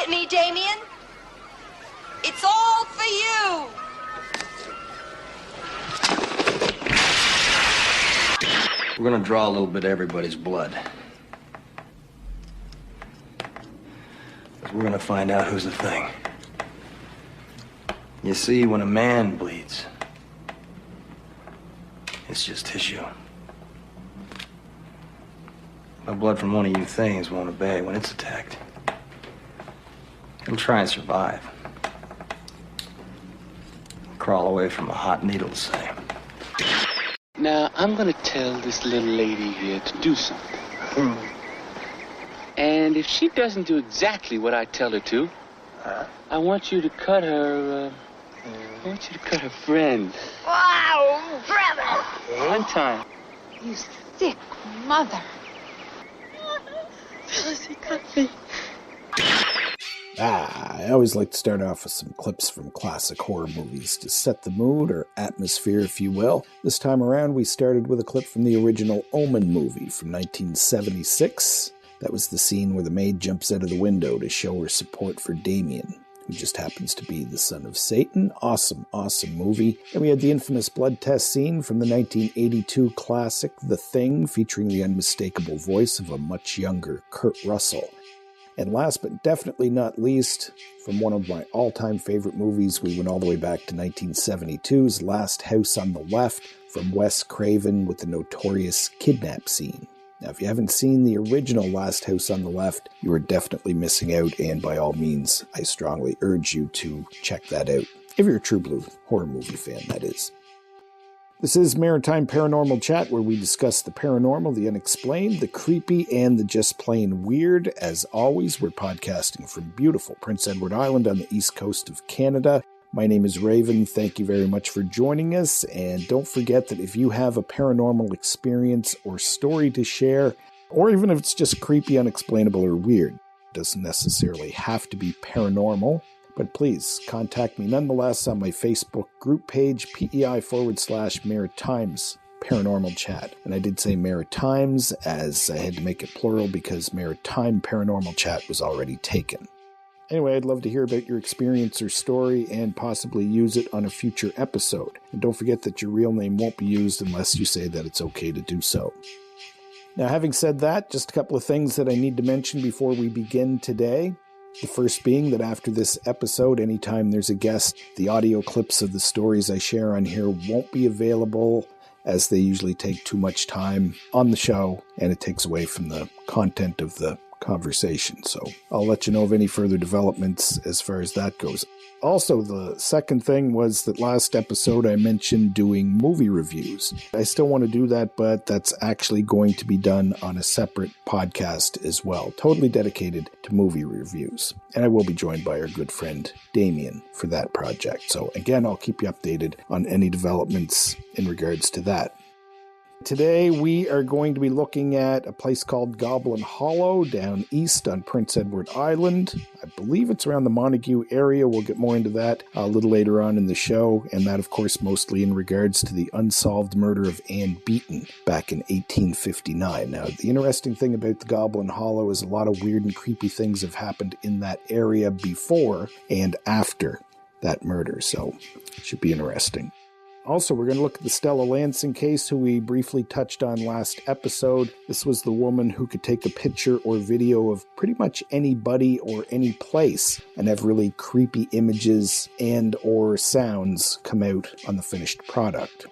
at me, Damien. It's all for you. We're gonna draw a little bit of everybody's blood. We're gonna find out who's the thing. You see, when a man bleeds, it's just tissue. The blood from one of you things won't obey when it's attacked. It'll try and survive. Crawl away from a hot needle, say. Now, I'm gonna tell this little lady here to do something. And if she doesn't do exactly what I tell her to, I want you to cut her, I want you to cut her friend. Wow, brother! One time. You sick mother. Phyllis, he cut me. I always like to start off with some clips from classic horror movies to set the mood, or atmosphere if you will. This time around we started with a clip from the original Omen movie from 1976. That was the scene where the maid jumps out of the window to show her support for Damien, who just happens to be the son of Satan. Awesome, awesome movie. And we had the infamous blood test scene from the 1982 classic The Thing, featuring the unmistakable voice of a much younger Kurt Russell. And last but definitely not least, from one of my all-time favorite movies, we went all the way back to 1972's Last House on the Left from Wes Craven with the notorious kidnap scene. Now, if you haven't seen the original Last House on the Left, you are definitely missing out, and by all means, I strongly urge you to check that out. If you're a true blue horror movie fan, that is. This is Maritime Paranormal Chat, where we discuss the paranormal, the unexplained, the creepy, and the just plain weird. As always, we're podcasting from beautiful Prince Edward Island on the east coast of Canada. My name is Raven. Thank you very much for joining us. And don't forget that if you have a paranormal experience or story to share, or even if it's just creepy, unexplainable, or weird, it doesn't necessarily have to be paranormal. But please contact me nonetheless on my Facebook group page, PEI/Maritimes Paranormal Chat. And I did say Maritimes as I had to make it plural because Maritime Paranormal Chat was already taken. Anyway, I'd love to hear about your experience or story and possibly use it on a future episode. And don't forget that your real name won't be used unless you say that it's okay to do so. Now, having said that, just a couple of things that I need to mention before we begin today. The first being that after this episode, anytime there's a guest, the audio clips of the stories I share on here won't be available, as they usually take too much time on the show and it takes away from the content of the conversation. So I'll let you know of any further developments as far as that goes. Also, the second thing was that last episode I mentioned doing movie reviews. I still want to do that, but that's actually going to be done on a separate podcast as well, totally dedicated to movie reviews. And I will be joined by our good friend Damien for that project. So again, I'll keep you updated on any developments in regards to that. Today we are going to be looking at a place called Goblin Hollow down east on Prince Edward Island. I believe it's around the Montague area. We'll get more into that a little later on in the show, and that of course mostly in regards to the unsolved murder of Anne Beaton back in 1859. Now, the interesting thing about the Goblin Hollow is a lot of weird and creepy things have happened in that area before and after that murder, so it should be interesting. Also, we're going to look at the Stella Lansing case, who we briefly touched on last episode. This was the woman who could take a picture or video of pretty much anybody or any place and have really creepy images and or sounds come out on the finished product.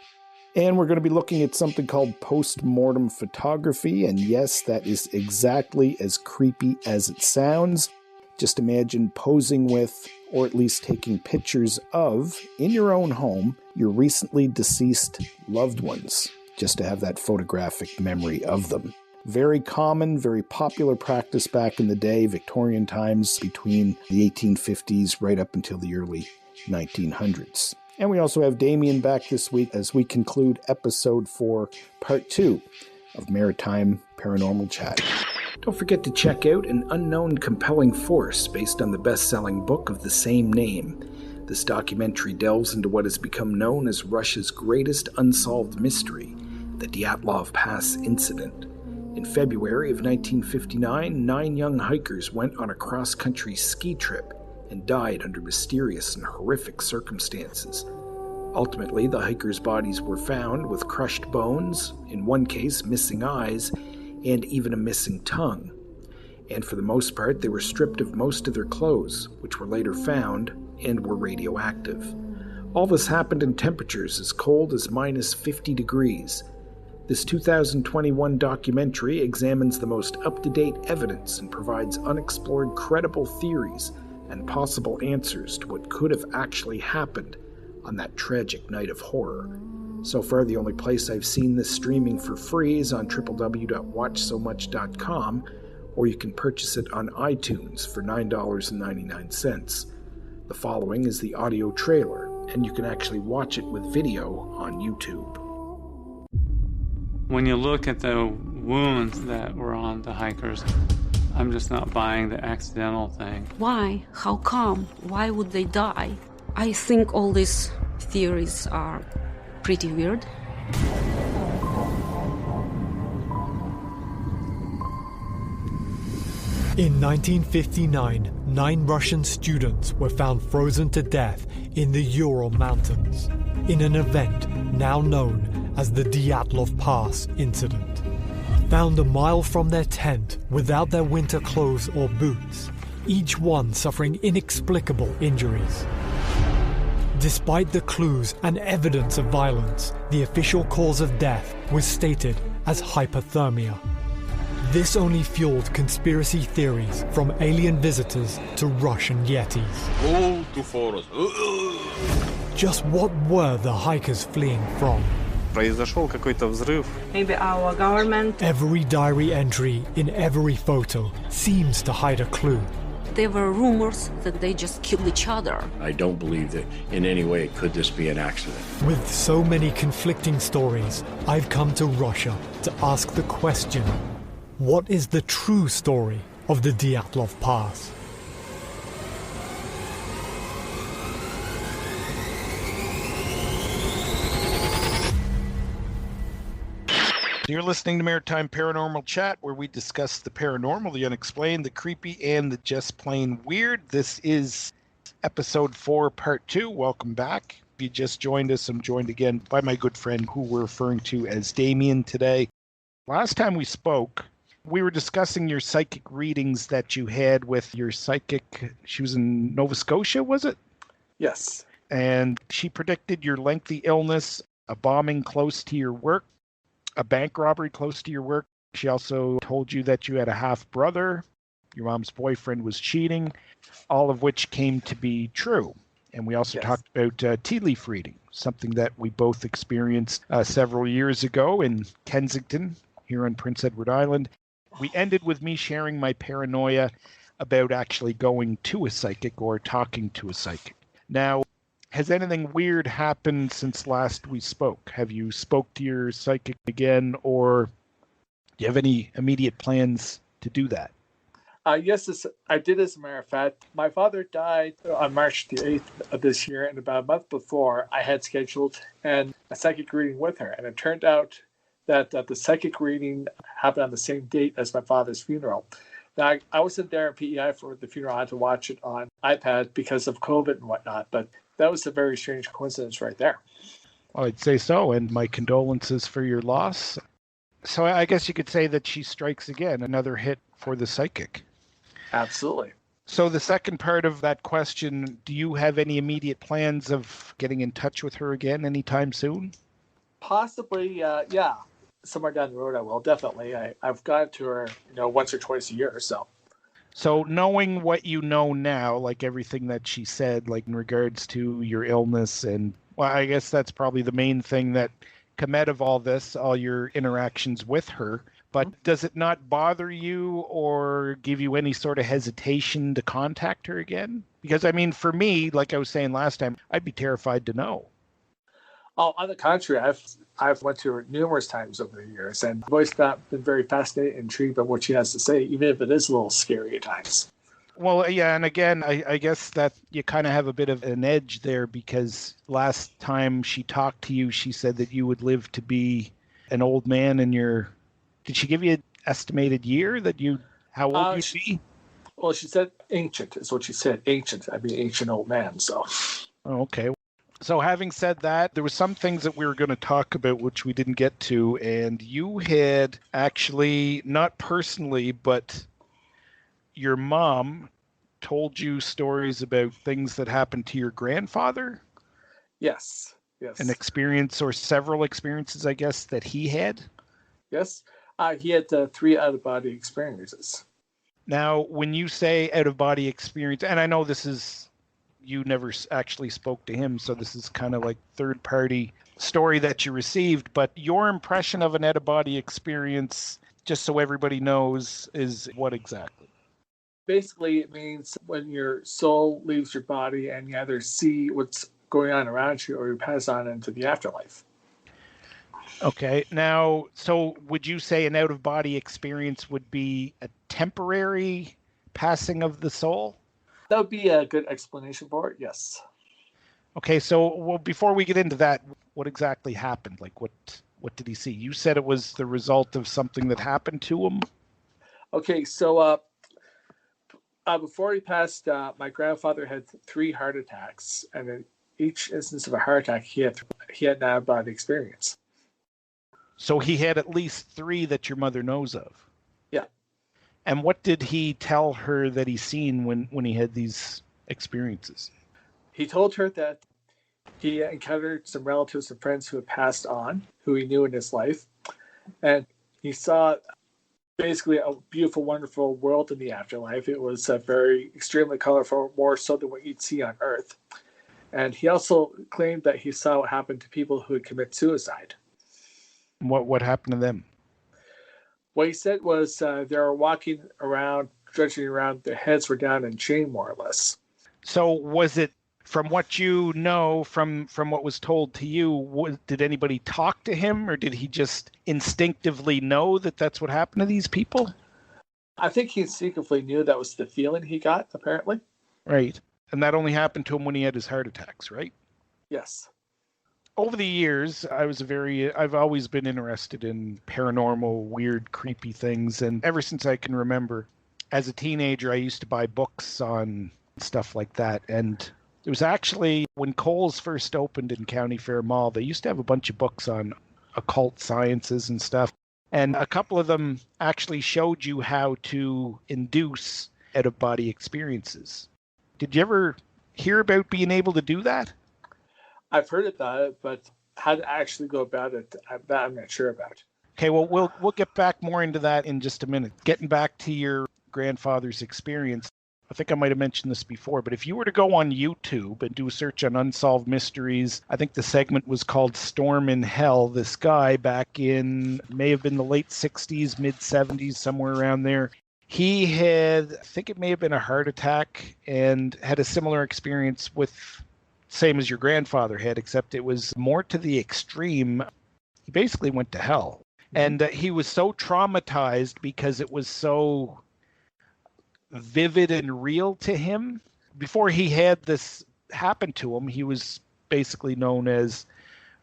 And we're going to be looking at something called post-mortem photography, and yes, that is exactly as creepy as it sounds. Just imagine posing with, or at least taking pictures of, in your own home, your recently deceased loved ones, just to have that photographic memory of them. Very common, very popular practice back in the day, Victorian times, between the 1850s right up until the early 1900s. And we also have Damien back this week as we conclude episode 4, part 2 of Maritime Paranormal Chat. Don't forget to check out An Unknown Compelling Force, based on the best-selling book of the same name. This documentary delves into what has become known as Russia's greatest unsolved mystery, the Dyatlov Pass incident. In February of 1959, 9 young hikers went on a cross-country ski trip and died under mysterious and horrific circumstances. Ultimately, the hikers' bodies were found with crushed bones, in one case missing eyes, and even a missing tongue. And for the most part, they were stripped of most of their clothes, which were later found and were radioactive. All this happened in temperatures as cold as minus 50 degrees. This 2021 documentary examines the most up-to-date evidence and provides unexplored credible theories and possible answers to what could have actually happened on that tragic night of horror. So far, the only place I've seen this streaming for free is on www.watchsomuch.com, or you can purchase it on iTunes for $9.99. The following is the audio trailer, and you can actually watch it with video on YouTube. When you look at the wounds that were on the hikers, I'm just not buying the accidental thing. Why? How come? Why would they die? I think all these theories are pretty weird. In 1959, 9 Russian students were found frozen to death in the Ural Mountains in an event now known as the Dyatlov Pass incident. Found a mile from their tent without their winter clothes or boots, each one suffering inexplicable injuries. Despite the clues and evidence of violence, the official cause of death was stated as hypothermia. This only fueled conspiracy theories from alien visitors to Russian yetis. Just what were the hikers fleeing from? Произошел какой-то взрыв. Maybe our government. Every diary entry in every photo seems to hide a clue. There were rumors that they just killed each other. I don't believe that in any way could this be an accident. With so many conflicting stories, I've come to Russia to ask the question, what is the true story of the Dyatlov Pass? You're listening to Maritime Paranormal Chat, where we discuss the paranormal, the unexplained, the creepy, and the just plain weird. This is episode 4, part 2. Welcome back. If you just joined us, I'm joined again by my good friend who we're referring to as Damien today. Last time we spoke, we were discussing your psychic readings that you had with your psychic. She was in Nova Scotia, was it? Yes. And she predicted your lengthy illness, a bombing close to your work, a bank robbery close to your work. She also told you that you had a half-brother, your mom's boyfriend was cheating, all of which came to be true. And we also talked about tea leaf reading, something that we both experienced several years ago in Kensington, here on Prince Edward Island. We ended with me sharing my paranoia about actually going to a psychic or talking to a psychic. Now, has anything weird happened since last we spoke? Have you spoke to your psychic again, or do you have any immediate plans to do that? Yes, I did, as a matter of fact. My father died on March the 8th of this year, and about a month before, I had scheduled a psychic reading with her. And it turned out that the psychic reading happened on the same date as my father's funeral. Now, I wasn't there in PEI for the funeral. I had to watch it on iPad because of COVID and whatnot, but that was a very strange coincidence right there. Well, I'd say so, and my condolences for your loss. So I guess you could say that she strikes again, another hit for the psychic. Absolutely. So the second part of that question, do you have any immediate plans of getting in touch with her again anytime soon? Possibly, yeah. Somewhere down the road I will, definitely. I've gone to her, once or twice a year or so. So knowing what you know now, like everything that she said, like in regards to your illness, and well, I guess that's probably the main thing that come out of all this, all your interactions with her. But does it not bother you or give you any sort of hesitation to contact her again? Because, I mean, for me, like I was saying last time, I'd be terrified to know. Oh, on the contrary, I've went to her numerous times over the years, and I've always been very fascinated and intrigued by what she has to say, even if it is a little scary at times. Well, yeah, and again, I guess that you kind of have a bit of an edge there, because last time she talked to you, she said that you would live to be an old man, and did she give you estimated year how old you'd be? Well, she said ancient is what she said. Ancient. I mean, ancient old man. So. Oh, okay. So having said that, there were some things that we were going to talk about which we didn't get to, and you had actually, not personally, but your mom told you stories about things that happened to your grandfather? Yes. An experience or several experiences, I guess, that he had? Yes. He had 3 out-of-body experiences. Now, when you say out-of-body experience, and I know this is, you never actually spoke to him, so this is kind of like third-party story that you received, but your impression of an out-of-body experience, just so everybody knows, is what exactly? Basically, it means when your soul leaves your body and you either see what's going on around you or you pass on into the afterlife. Okay. Now, so would you say an out-of-body experience would be a temporary passing of the soul? That would be a good explanation for it, yes. Okay, so before we get into that, what exactly happened? Like, what did he see? You said it was the result of something that happened to him? Okay, so before he passed, my grandfather had 3 heart attacks, and in each instance of a heart attack, he had an out-of-body experience. So he had at least 3 that your mother knows of? Yeah. And what did he tell her that he seen when he had these experiences? He told her that he encountered some relatives and friends who had passed on, who he knew in his life, and he saw basically a beautiful, wonderful world in the afterlife. It was very extremely colorful, more so than what you'd see on Earth. And he also claimed that he saw what happened to people who would commit suicide. What happened to them? What he said was they were walking around, stretching around, their heads were down and chained, more or less. So was it, from what you know, from what was told to you, did anybody talk to him, or did he just instinctively know that that's what happened to these people? I think he instinctively knew that was the feeling he got, apparently. Right. And that only happened to him when he had his heart attacks, right? Yes. Over the years, I've always been interested in paranormal, weird, creepy things. And ever since I can remember, as a teenager, I used to buy books on stuff like that. And it was actually when Kohl's first opened in County Fair Mall, they used to have a bunch of books on occult sciences and stuff. And a couple of them actually showed you how to induce out-of-body experiences. Did you ever hear about being able to do that? I've heard about it, but how to actually go about it, that I'm not sure about. Okay, well, we'll get back more into that in just a minute. Getting back to your grandfather's experience, I think I might have mentioned this before, but if you were to go on YouTube and do a search on Unsolved Mysteries, I think the segment was called Storm in Hell. This guy back in, may have been the late 60s, mid 70s, somewhere around there. He had, I think it may have been a heart attack, and had a similar experience with, same as your grandfather had, except it was more to the extreme. He basically went to hell. And he was so traumatized because it was so vivid and real to him. Before he had this happen to him, he was basically known as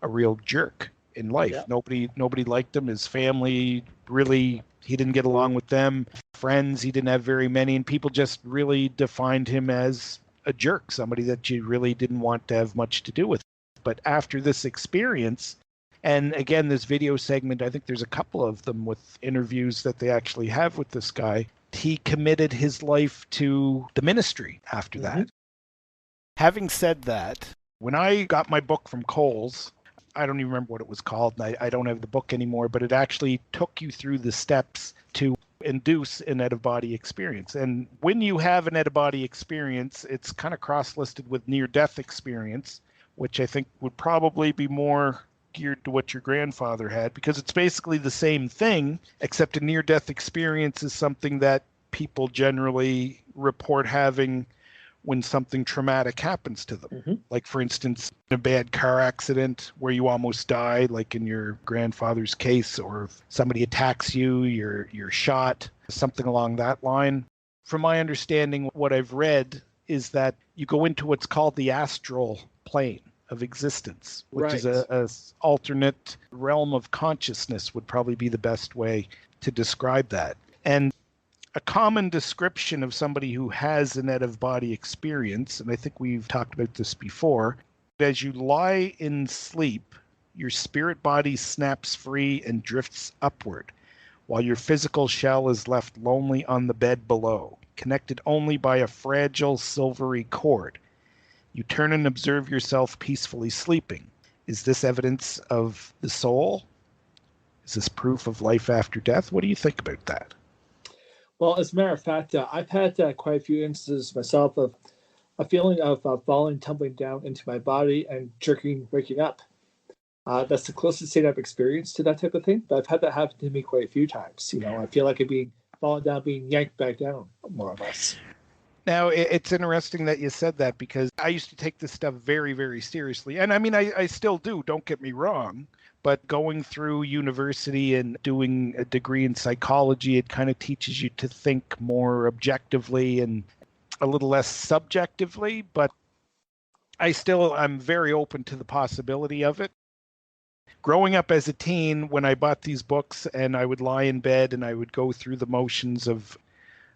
a real jerk in life. Yeah. Nobody liked him. His family, really, he didn't get along with them. Friends, he didn't have very many, and people just really defined him as a jerk, somebody that you really didn't want to have much to do with. But after this experience, and again, this video segment, I think there's a couple of them with interviews that they actually have with this guy, he committed his life to the ministry after that. Having said that, when I got my book from Kohl's, I don't even remember what it was called, and I don't have the book anymore, but it actually took you through the steps to induce an out-of-body experience. And when you have an out-of-body experience, it's kind of cross-listed with near-death experience, which I think would probably be more geared to what your grandfather had, because it's basically the same thing, except a near-death experience is something that people generally report having when something traumatic happens to them. Like, for instance, a bad car accident where you almost die, like in your grandfather's case, or if somebody attacks you, you're shot, something along that line. From my understanding, what I've read is that you go into what's called the astral plane of existence, which is a alternate realm of consciousness, would probably be the best way to describe that. And a common description of somebody who has an out-of-body experience, and I think we've talked about this before, as you lie in sleep, your spirit body snaps free and drifts upward, while your physical shell is left lonely on the bed below, connected only by a fragile silvery cord. You turn and observe yourself peacefully sleeping. Is this evidence of the soul? Is this proof of life after death? What do you think about that? Well, as a matter of fact, I've had quite a few instances myself of a feeling of falling, tumbling down into my body and jerking, waking up. That's the closest thing I've experienced to that type of thing. But I've had that happen to me quite a few times. I feel like I'm being falling down, being yanked back down, more or less. Now, it's interesting that you said that, because I used to take this stuff very, very seriously. And I mean, I still do, don't get me wrong. But going through university and doing a degree in psychology, it kind of teaches you to think more objectively and a little less subjectively. But I'm very open to the possibility of it. Growing up as a teen, when I bought these books and I would lie in bed and I would go through the motions of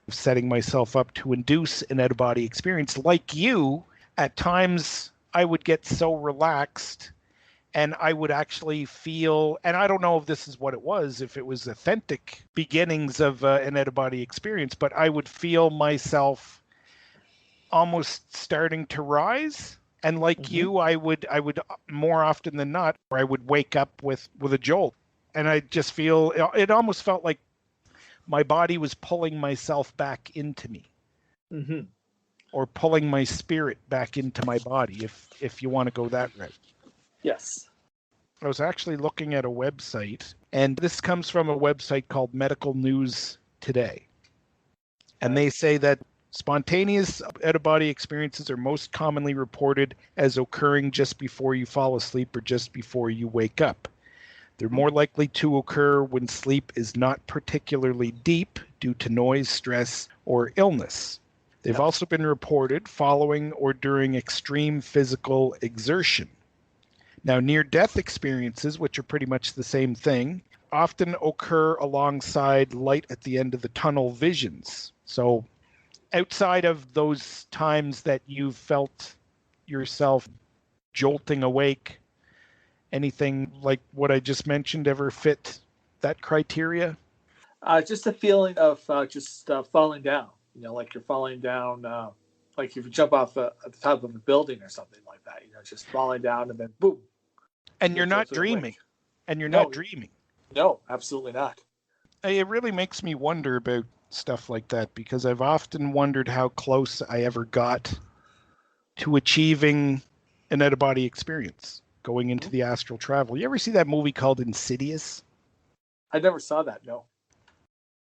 setting myself up to induce an out-of-body experience, like you, at times I would get so relaxed and I would actually feel, and I don't know if this is what it was, if it was authentic beginnings of an out-of-body experience, but I would feel myself almost starting to rise. And like you, I would more often than not, or I would wake up with a jolt. And I just feel, it almost felt like my body was pulling myself back into me. Mm-hmm. Or pulling my spirit back into my body, if you want to go that route. Yes. I was actually looking at a website, and this comes from a website called Medical News Today. And they say that spontaneous out-of-body experiences are most commonly reported as occurring just before you fall asleep or just before you wake up. They're more likely to occur when sleep is not particularly deep due to noise, stress, or illness. They've also been reported following or during extreme physical exertion. Now, near-death experiences, which are pretty much the same thing, often occur alongside light at the end of the tunnel visions. So outside of those times that you've felt yourself jolting awake, anything like what I just mentioned ever fit that criteria? Just a feeling of falling down. Like you're falling down, like if you jump off at the top of a building or something like that. Just falling down and then boom. And you're not dreaming. And you're not dreaming. No, absolutely not. It really makes me wonder about stuff like that, because I've often wondered how close I ever got to achieving an out-of-body experience, going into the astral travel. You ever see that movie called Insidious? I never saw that, no.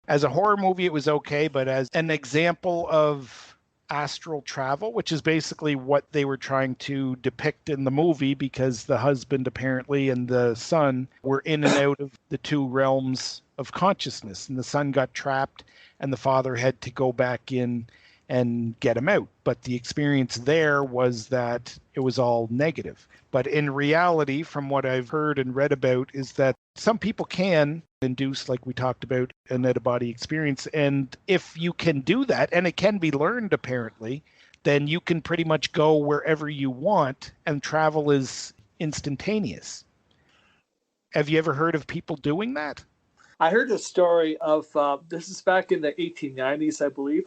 As a horror movie, it was okay, but as an example of astral travel, which is basically what they were trying to depict in the movie, because the husband apparently and the son were in and out of the two realms of consciousness, and the son got trapped and the father had to go back in and get him out. But the experience there was that it was all negative. But in reality, from what I've heard and read about, is that some people can induce, like we talked about, an out-of-body experience. And if you can do that, and it can be learned apparently, then you can pretty much go wherever you want, and travel is instantaneous. Have you ever heard of people doing that? I heard a story of, this is back in the 1890s, I believe.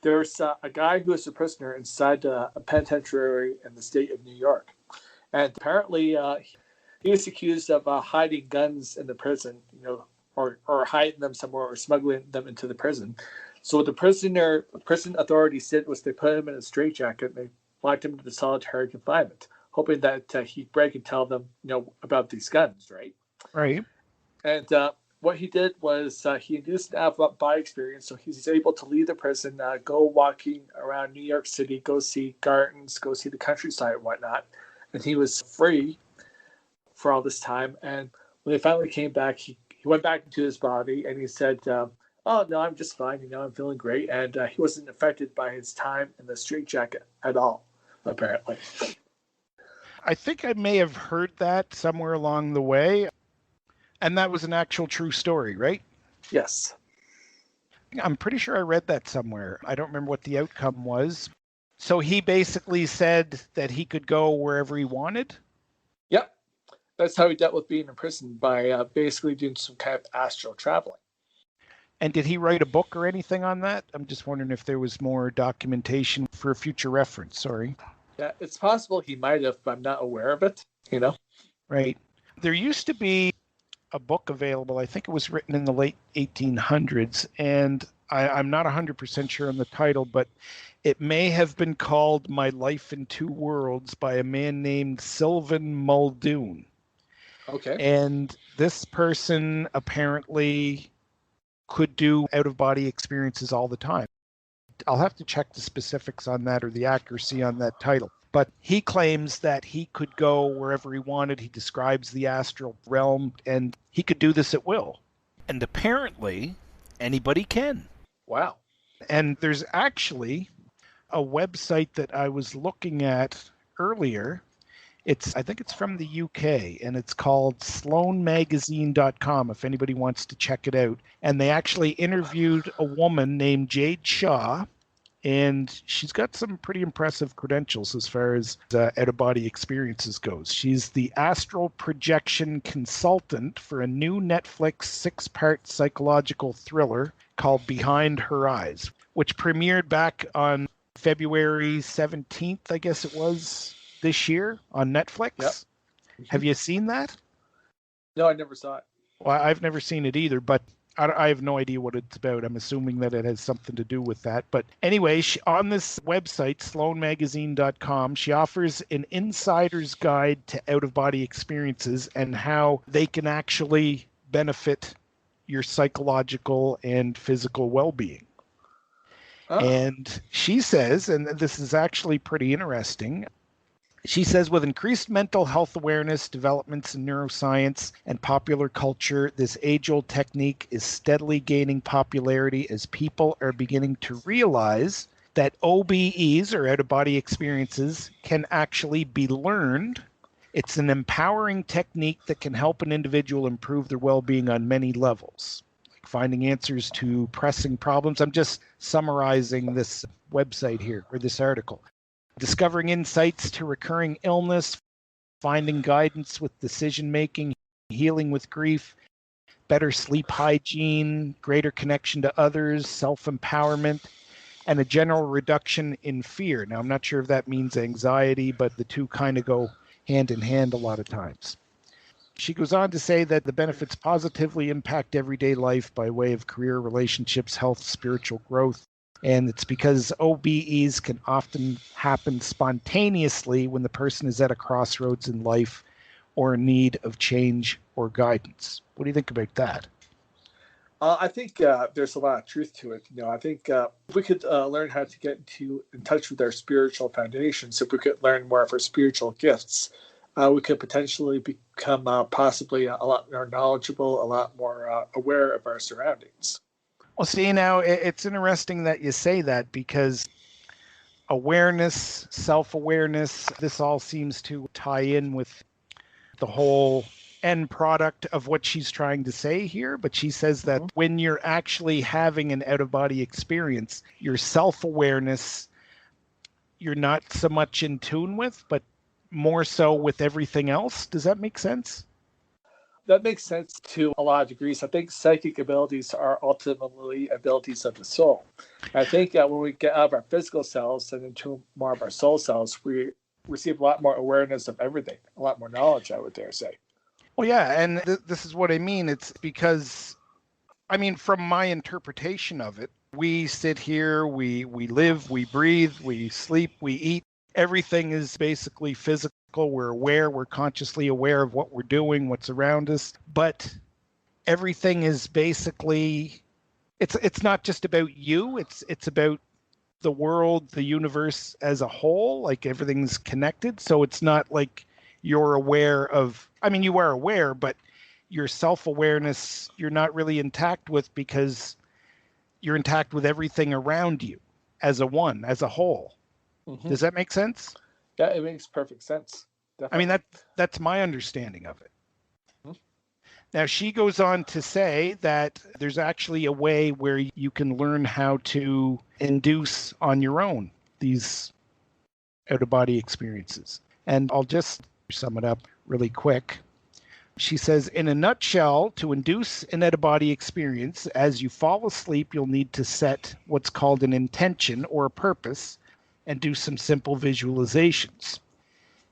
There's a guy who was a prisoner inside a penitentiary in the state of New York. And apparently he was accused of hiding guns in the prison, or hiding them somewhere or smuggling them into the prison. So what the prison authorities did was they put him in a straitjacket and they locked him into solitary confinement, hoping that he'd break and tell them, about these guns, right? Right. And what he did was he induced an out-of-body experience, so he's able to leave the prison, go walking around New York City, go see gardens, go see the countryside and whatnot. And he was free for all this time. And when they finally came back, he went back into his body and he said, oh, no, I'm just fine. I'm feeling great. And he wasn't affected by his time in the straitjacket at all, apparently. I think I may have heard that somewhere along the way. And that was an actual true story, right? Yes. I'm pretty sure I read that somewhere. I don't remember what the outcome was. So he basically said that he could go wherever he wanted? Yep. That's how he dealt with being in prison, by basically doing some kind of astral traveling. And did he write a book or anything on that? I'm just wondering if there was more documentation for future reference. Sorry. Yeah, it's possible he might have, but I'm not aware of it, you know? Right. There used to be a book available. I think it was written in the late 1800s, and I'm not 100% sure on the title, but it may have been called My Life in Two Worlds by a man named Sylvan Muldoon. Okay. And this person apparently could do out-of-body experiences all the time. I'll have to check the specifics on that or the accuracy on that title. But he claims that he could go wherever he wanted. He describes the astral realm, and he could do this at will. And apparently, anybody can. Wow. And there's actually a website that I was looking at earlier. I think it's from the UK, and it's called sloanmagazine.com, if anybody wants to check it out. And they actually interviewed a woman named Jade Shaw, and she's got some pretty impressive credentials as far as out-of-body experiences goes. She's the astral projection consultant for a new Netflix 6-part psychological thriller called Behind Her Eyes, which premiered back on February 17th, I guess it was, this year on Netflix. Yep. Mm-hmm. Have you seen that? No, I never saw it. Well, I've never seen it either, but I have no idea what it's about. I'm assuming that it has something to do with that. But anyway, on this website, sloanmagazine.com, she offers an insider's guide to out-of-body experiences and how they can actually benefit your psychological and physical well-being. Oh. And she says, and this is actually pretty interesting, she says, with increased mental health awareness, developments in neuroscience, and popular culture, this age-old technique is steadily gaining popularity as people are beginning to realize that OBEs, or out-of-body experiences, can actually be learned. It's an empowering technique that can help an individual improve their well-being on many levels, like finding answers to pressing problems. I'm just summarizing this website here, or this article. Discovering insights to recurring illness, finding guidance with decision-making, healing with grief, better sleep hygiene, greater connection to others, self-empowerment, and a general reduction in fear. Now, I'm not sure if that means anxiety, but the two kind of go hand in hand a lot of times. She goes on to say that the benefits positively impact everyday life by way of career, relationships, health, spiritual growth. And it's because OBEs can often happen spontaneously when the person is at a crossroads in life or in need of change or guidance. What do you think about that? I think there's a lot of truth to it. You know, I think if we could learn how to get in touch with our spiritual foundations, if we could learn more of our spiritual gifts, we could potentially become possibly a lot more knowledgeable, a lot more aware of our surroundings. Well, see, now it's interesting that you say that, because awareness, self-awareness, this all seems to tie in with the whole end product of what she's trying to say here. But she says that when you're actually having an out-of-body experience, your self-awareness, you're not so much in tune with, but more so with everything else. Does that make sense? That makes sense to a lot of degrees. I think psychic abilities are ultimately abilities of the soul. I think when we get out of our physical selves and into more of our soul selves, we receive a lot more awareness of everything, a lot more knowledge, I would dare say. Well, yeah, and this is what I mean. It's because, I mean, from my interpretation of it, we sit here, we live, we breathe, we sleep, we eat. Everything is basically physical. We're aware, we're consciously aware of what we're doing, what's around us, but everything is basically, it's not just about you, it's about the world, the universe as a whole, like everything's connected. So it's not like you're aware of, I mean, you are aware, but your self-awareness, you're not really intact with, because you're intact with everything around you as a one, as a whole. Mm-hmm. Does that make sense? Yeah, it makes perfect sense. Definitely. I mean, that's my understanding of it. Now, she goes on to say that there's actually a way where you can learn how to induce on your own these out-of-body experiences. And I'll just sum it up really quick. She says, in a nutshell, to induce an out-of-body experience, as you fall asleep, you'll need to set what's called an intention or a purpose and do some simple visualizations.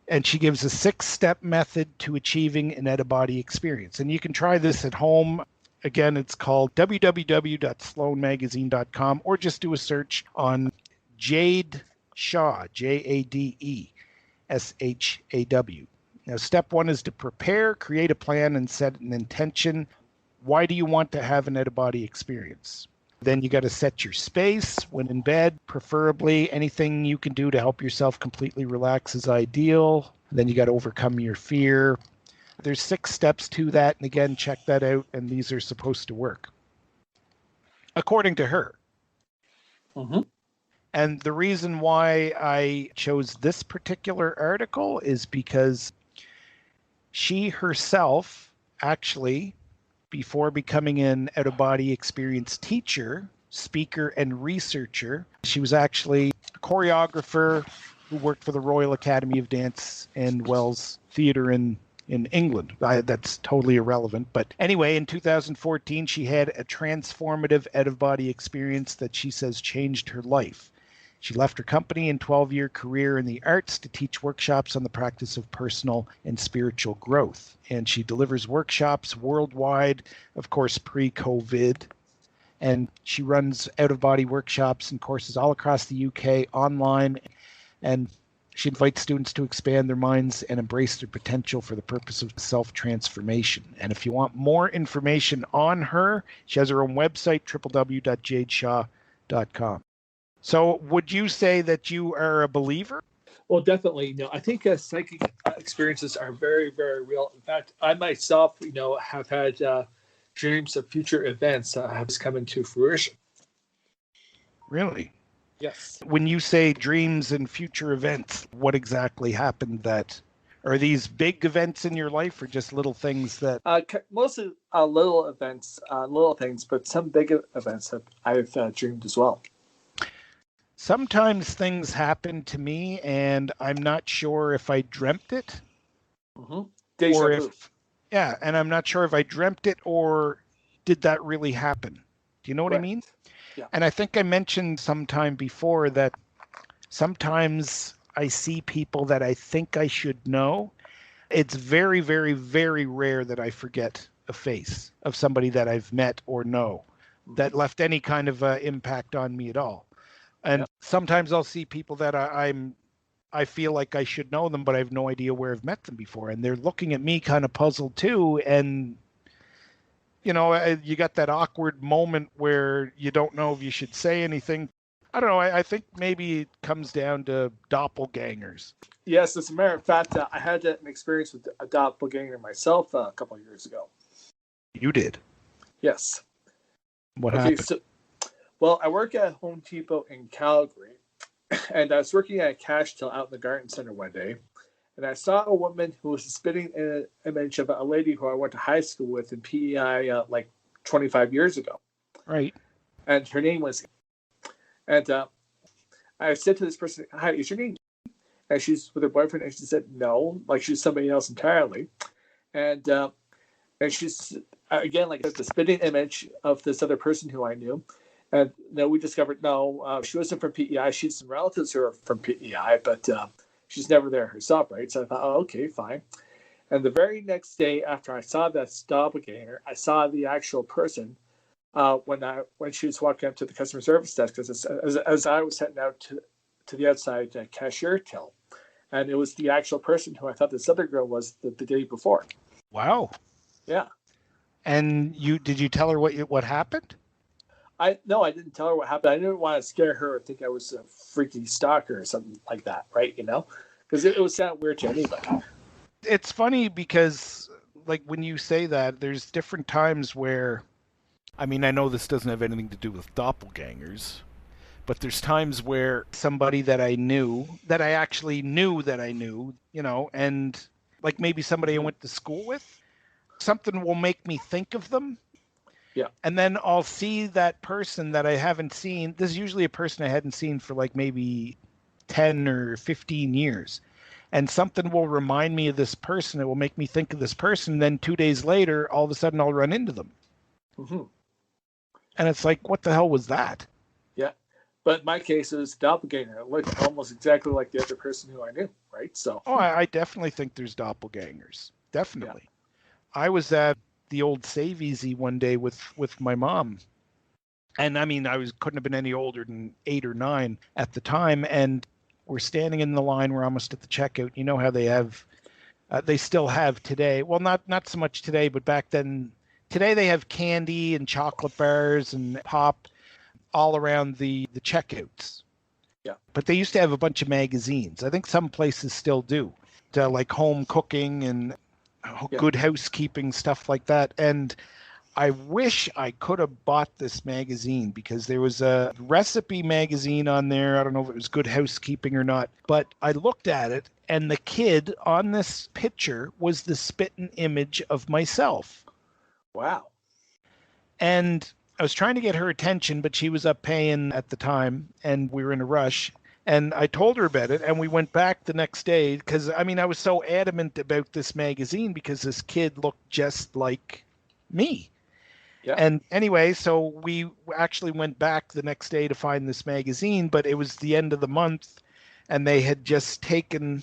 And she gives a 6-step method to achieving an out-of-body experience. And you can try this at home. Again, it's called www.sloanmagazine.com, or just do a search on Jade Shaw, Jadeshaw. Now, step 1 is to prepare, create a plan, and set an intention. Why do you want to have an out-of-body experience? Then you got to set your space when in bed, preferably. Anything you can do to help yourself completely relax is ideal. Then you got to overcome your fear. There's 6 steps to that. And again, check that out. And these are supposed to work, according to her. Mm-hmm. And the reason why I chose this particular article is because she herself actually, before becoming an out-of-body experience teacher, speaker, and researcher, she was actually a choreographer who worked for the Royal Academy of Dance and Wells Theatre in England. That's totally irrelevant. But anyway, in 2014, she had a transformative out-of-body experience that she says changed her life. She left her company and 12-year career in the arts to teach workshops on the practice of personal and spiritual growth. And she delivers workshops worldwide, of course, pre-COVID. And she runs out-of-body workshops and courses all across the UK online. And she invites students to expand their minds and embrace their potential for the purpose of self-transformation. And if you want more information on her, she has her own website, www.jadeshaw.com. So would you say that you are a believer? Well, definitely. I think psychic experiences are very, very real. In fact, I myself, have had dreams of future events that have come into fruition. Really? Yes. When you say dreams and future events, what exactly happened? That are these big events in your life, or just little things that? Mostly little events, little things, but some big events that I've dreamed as well. Sometimes things happen to me, and I'm not sure if I dreamt it, Deja or vu. and I'm not sure if I dreamt it or did that really happen. Do you know what I mean? Yeah. And I think I mentioned sometime before that sometimes I see people that I think I should know. It's very, very, very rare that I forget a face of somebody that I've met or know that left any kind of impact on me at all. And sometimes I'll see people that I feel like I should know them, but I have no idea where I've met them before. And they're looking at me kind of puzzled too. And, you got that awkward moment where you don't know if you should say anything. I don't know. I think maybe it comes down to doppelgangers. Yes, as a matter of fact, I had an experience with a doppelganger myself a couple of years ago. You did? Yes. What happened? Well, I work at Home Depot in Calgary, and I was working at a cash till out in the garden center one day, and I saw a woman who was spitting an image of a lady who I went to high school with in PEI like 25 years ago. Right. And her name was... And I said to this person, "Hi, is your name?" And she's with her boyfriend, and she said, "No," like she's somebody else entirely. And she's, again, like the spitting image of this other person who I knew. And we discovered, she wasn't from PEI. She's some relatives who are from PEI, but she's never there herself, right? So I thought, okay, fine. And the very next day after I saw that doppelganger, I saw the actual person when she was walking up to the customer service desk, because as I was heading out to the outside cashier till, and it was the actual person who I thought this other girl was the day before. Wow. Yeah. And did you tell her what happened? No, I didn't tell her what happened. I didn't want to scare her or think I was a freaky stalker or something like that, right? Because it was sound weird to anybody. It's funny because, like, when you say that, there's different times where, I mean, I know this doesn't have anything to do with doppelgangers, but there's times where somebody that I knew, that I actually knew that I knew, and like maybe somebody I went to school with, something will make me think of them. Yeah. And then I'll see that person that I haven't seen. This is usually a person I hadn't seen for like maybe 10 or 15 years. And something will remind me of this person. It will make me think of this person. Then 2 days later, all of a sudden I'll run into them. Mm-hmm. And it's like, what the hell was that? Yeah. But my case is doppelganger. It looked almost exactly like the other person who I knew, right? So. Oh, I definitely think there's doppelgangers. Definitely. Yeah. I was at the old Save Easy one day with my mom. And I mean, couldn't have been any older than 8 or 9 at the time. And we're standing in the line. We're almost at the checkout. You know how they have, they still have today. Well, not so much today, but back then. Today they have candy and chocolate bars and pop all around the checkouts. Yeah. But they used to have a bunch of magazines. I think some places still do, like home cooking and good housekeeping, stuff like that. And I wish I could have bought this magazine because there was a recipe magazine on there. I don't know if it was Good Housekeeping or not, but I looked at it and the kid on this picture was the spitting image of myself. Wow. And I was trying to get her attention, but she was up paying at the time and we were in a rush. And I told her about it, and we went back the next day because, I mean, I was so adamant about this magazine because this kid looked just like me. Yeah. And anyway, so we actually went back the next day to find this magazine, but it was the end of the month, and they had just taken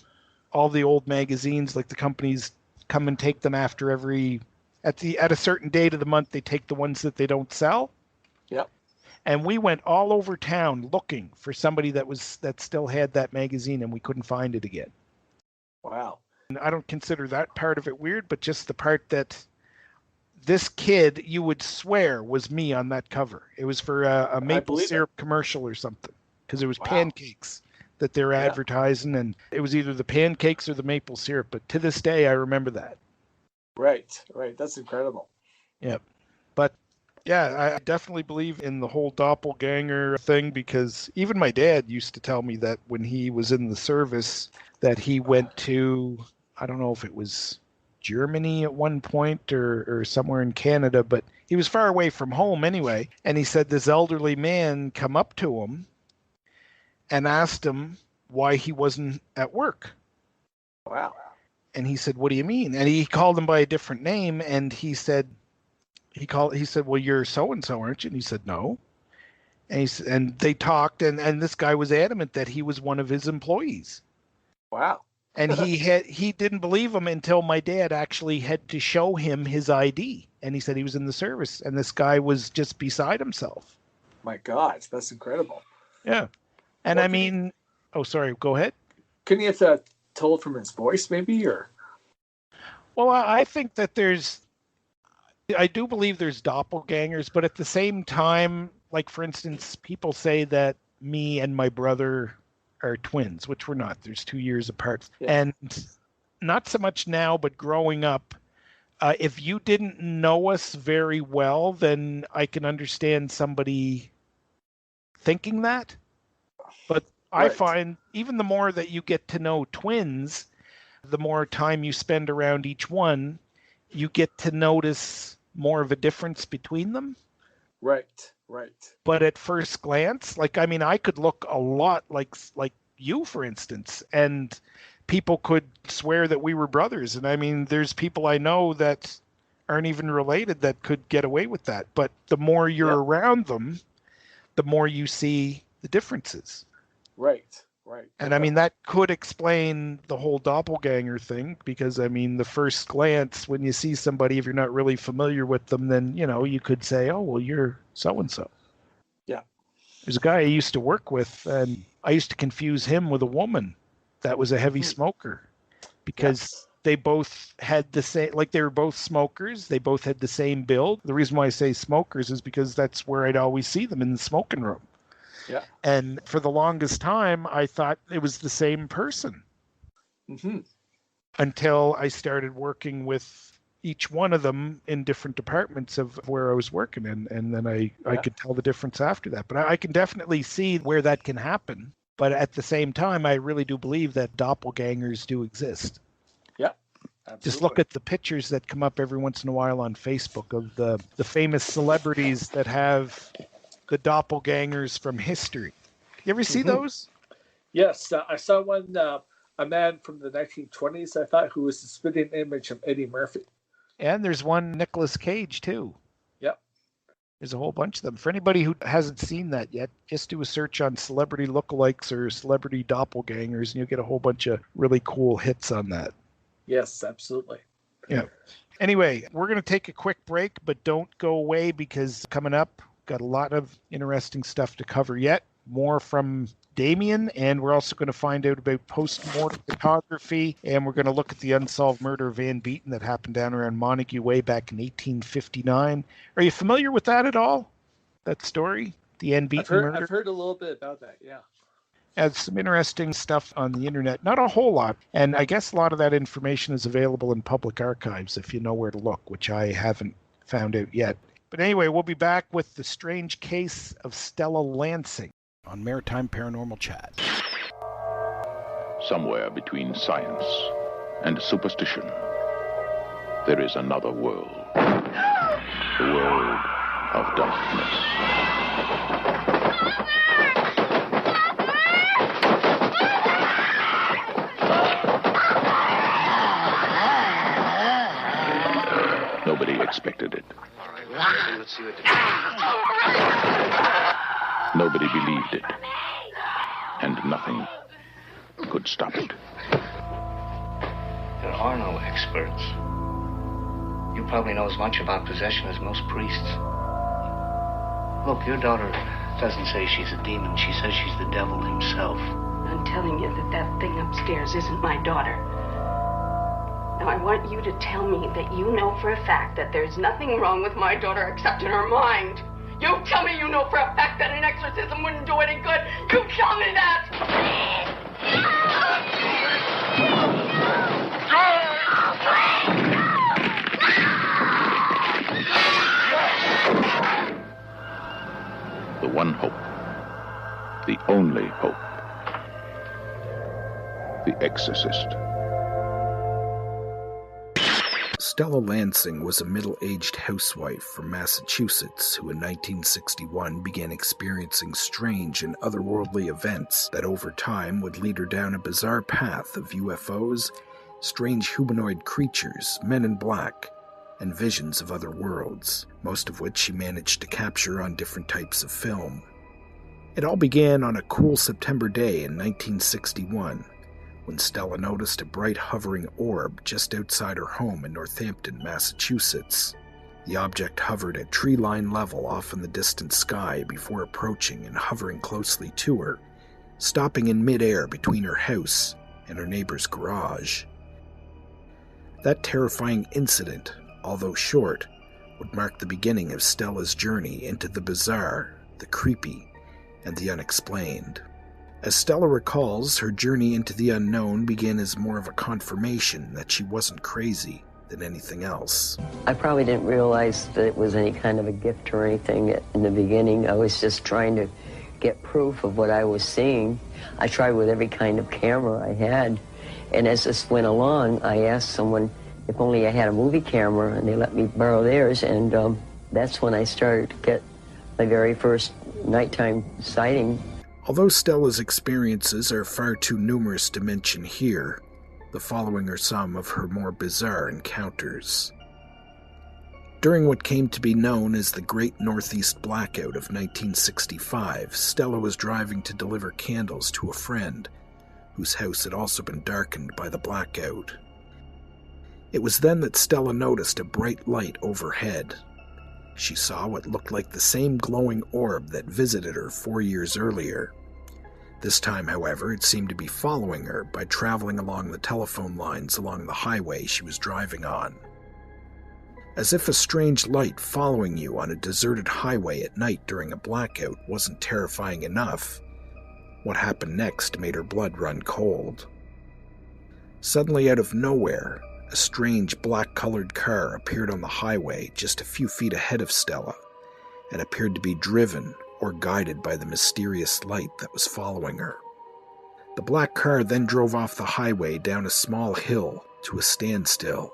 all the old magazines, like the companies come and take them after at a certain date of the month, they take the ones that they don't sell. Yep. And we went all over town looking for somebody that still had that magazine, and we couldn't find it again. Wow. And I don't consider that part of it weird, but just the part that this kid, you would swear, was me on that cover. It was for a maple syrup commercial or something, because it was pancakes that they were advertising, and it was either the pancakes or the maple syrup. But to this day, I remember that. Right. That's incredible. Yep. But yeah, I definitely believe in the whole doppelganger thing because even my dad used to tell me that when he was in the service that he went to, I don't know if it was Germany at one point or somewhere in Canada, but he was far away from home anyway. And he said this elderly man come up to him and asked him why he wasn't at work. Wow. And he said, "What do you mean?" And he called him by a different name, and he said, "Well, you're so-and-so, aren't you?" And he said, "No." And they talked, and this guy was adamant that he was one of his employees. Wow. And he didn't believe him until my dad actually had to show him his ID. And he said he was in the service, and this guy was just beside himself. My God, that's incredible. Yeah. And well, I mean, oh, sorry, go ahead. Couldn't he have told from his voice maybe, or? Well, I think that I do believe there's doppelgangers, but at the same time, like for instance, people say that me and my brother are twins, which we're not. There's 2 years apart. Yeah. And not so much now, but growing up, if you didn't know us very well, then I can understand somebody thinking that. But I find even the more that you get to know twins, the more time you spend around each one, you get to notice more of a difference between them. Right. But at first glance, I could look a lot like you, for instance, and people could swear that we were brothers. And I mean, there's people I know that aren't even related that could get away with that. But the more you're around them, the more you see the differences. Right. And I mean, that could explain the whole doppelganger thing, because I mean, the first glance, when you see somebody, if you're not really familiar with them, then, you could say, oh, well, you're so-and-so. Yeah. There's a guy I used to work with, and I used to confuse him with a woman that was a heavy smoker, because they both had the same, they were both smokers. They both had the same build. The reason why I say smokers is because that's where I'd always see them, in the smoking room. Yeah. And for the longest time, I thought it was the same person. Mm-hmm. Until I started working with each one of them in different departments of where I was working. And then I could tell the difference after that. But I can definitely see where that can happen. But at the same time, I really do believe that doppelgangers do exist. Yeah. Just look at the pictures that come up every once in a while on Facebook of the famous celebrities that have the doppelgangers from history. You ever see those? Yes, I saw one, a man from the 1920s, I thought, who was the spitting image of Eddie Murphy. And there's one Nicolas Cage, too. Yep. There's a whole bunch of them. For anybody who hasn't seen that yet, just do a search on celebrity lookalikes or celebrity doppelgangers, and you'll get a whole bunch of really cool hits on that. Yes, absolutely. Yeah. Anyway, we're going to take a quick break, but don't go away because coming up, got a lot of interesting stuff to cover yet. More from Damien, and we're also going to find out about post-mortem photography, and we're going to look at the unsolved murder of Anne Beaton that happened down around Montague Way back in 1859. Are you familiar with that at all? That story? The Anne Beaton murder? I've heard a little bit about that, yeah. Has some interesting stuff on the internet. Not a whole lot, and I guess a lot of that information is available in public archives if you know where to look, which I haven't found out yet. But anyway, we'll be back with the strange case of Stella Lansing on Maritime Paranormal Chat. Somewhere between science and superstition, there is another world. The world of darkness. Nobody expected it. Nobody believed it. And nothing could stop it. There are no experts. You probably know as much about possession as most priests. Look, your daughter doesn't say she's a demon. She says she's the devil himself. I'm telling you that thing upstairs isn't my daughter. Now, I want you to tell me that you know for a fact that there's nothing wrong with my daughter except in her mind. You tell me you know for a fact that an exorcism wouldn't do any good. You tell me that! The one hope. The only hope. The Exorcist. Stella Lansing was a middle-aged housewife from Massachusetts who in 1961 began experiencing strange and otherworldly events that over time would lead her down a bizarre path of UFOs, strange humanoid creatures, men in black, and visions of other worlds, most of which she managed to capture on different types of film. It all began on a cool September day in 1961, when Stella noticed a bright hovering orb just outside her home in Northampton, Massachusetts. The object hovered at tree-line level off in the distant sky before approaching and hovering closely to her, stopping in mid-air between her house and her neighbor's garage. That terrifying incident, although short, would mark the beginning of Stella's journey into the bizarre, the creepy, and the unexplained. As Stella recalls, her journey into the unknown began as more of a confirmation that she wasn't crazy than anything else. I probably didn't realize that it was any kind of a gift or anything in the beginning. I was just trying to get proof of what I was seeing. I tried with every kind of camera I had. And as this went along, I asked someone if only I had a movie camera, and they let me borrow theirs. And that's when I started to get my very first nighttime sighting. Although Stella's experiences are far too numerous to mention here, the following are some of her more bizarre encounters. During what came to be known as the Great Northeast Blackout of 1965, Stella was driving to deliver candles to a friend, whose house had also been darkened by the blackout. It was then that Stella noticed a bright light overhead. She saw what looked like the same glowing orb that visited her 4 years earlier. This time, however, it seemed to be following her by traveling along the telephone lines along the highway she was driving on. As if a strange light following you on a deserted highway at night during a blackout wasn't terrifying enough, what happened next made her blood run cold. Suddenly, out of nowhere, a strange black-colored car appeared on the highway just a few feet ahead of Stella and appeared to be driven or guided by the mysterious light that was following her. The black car then drove off the highway down a small hill to a standstill.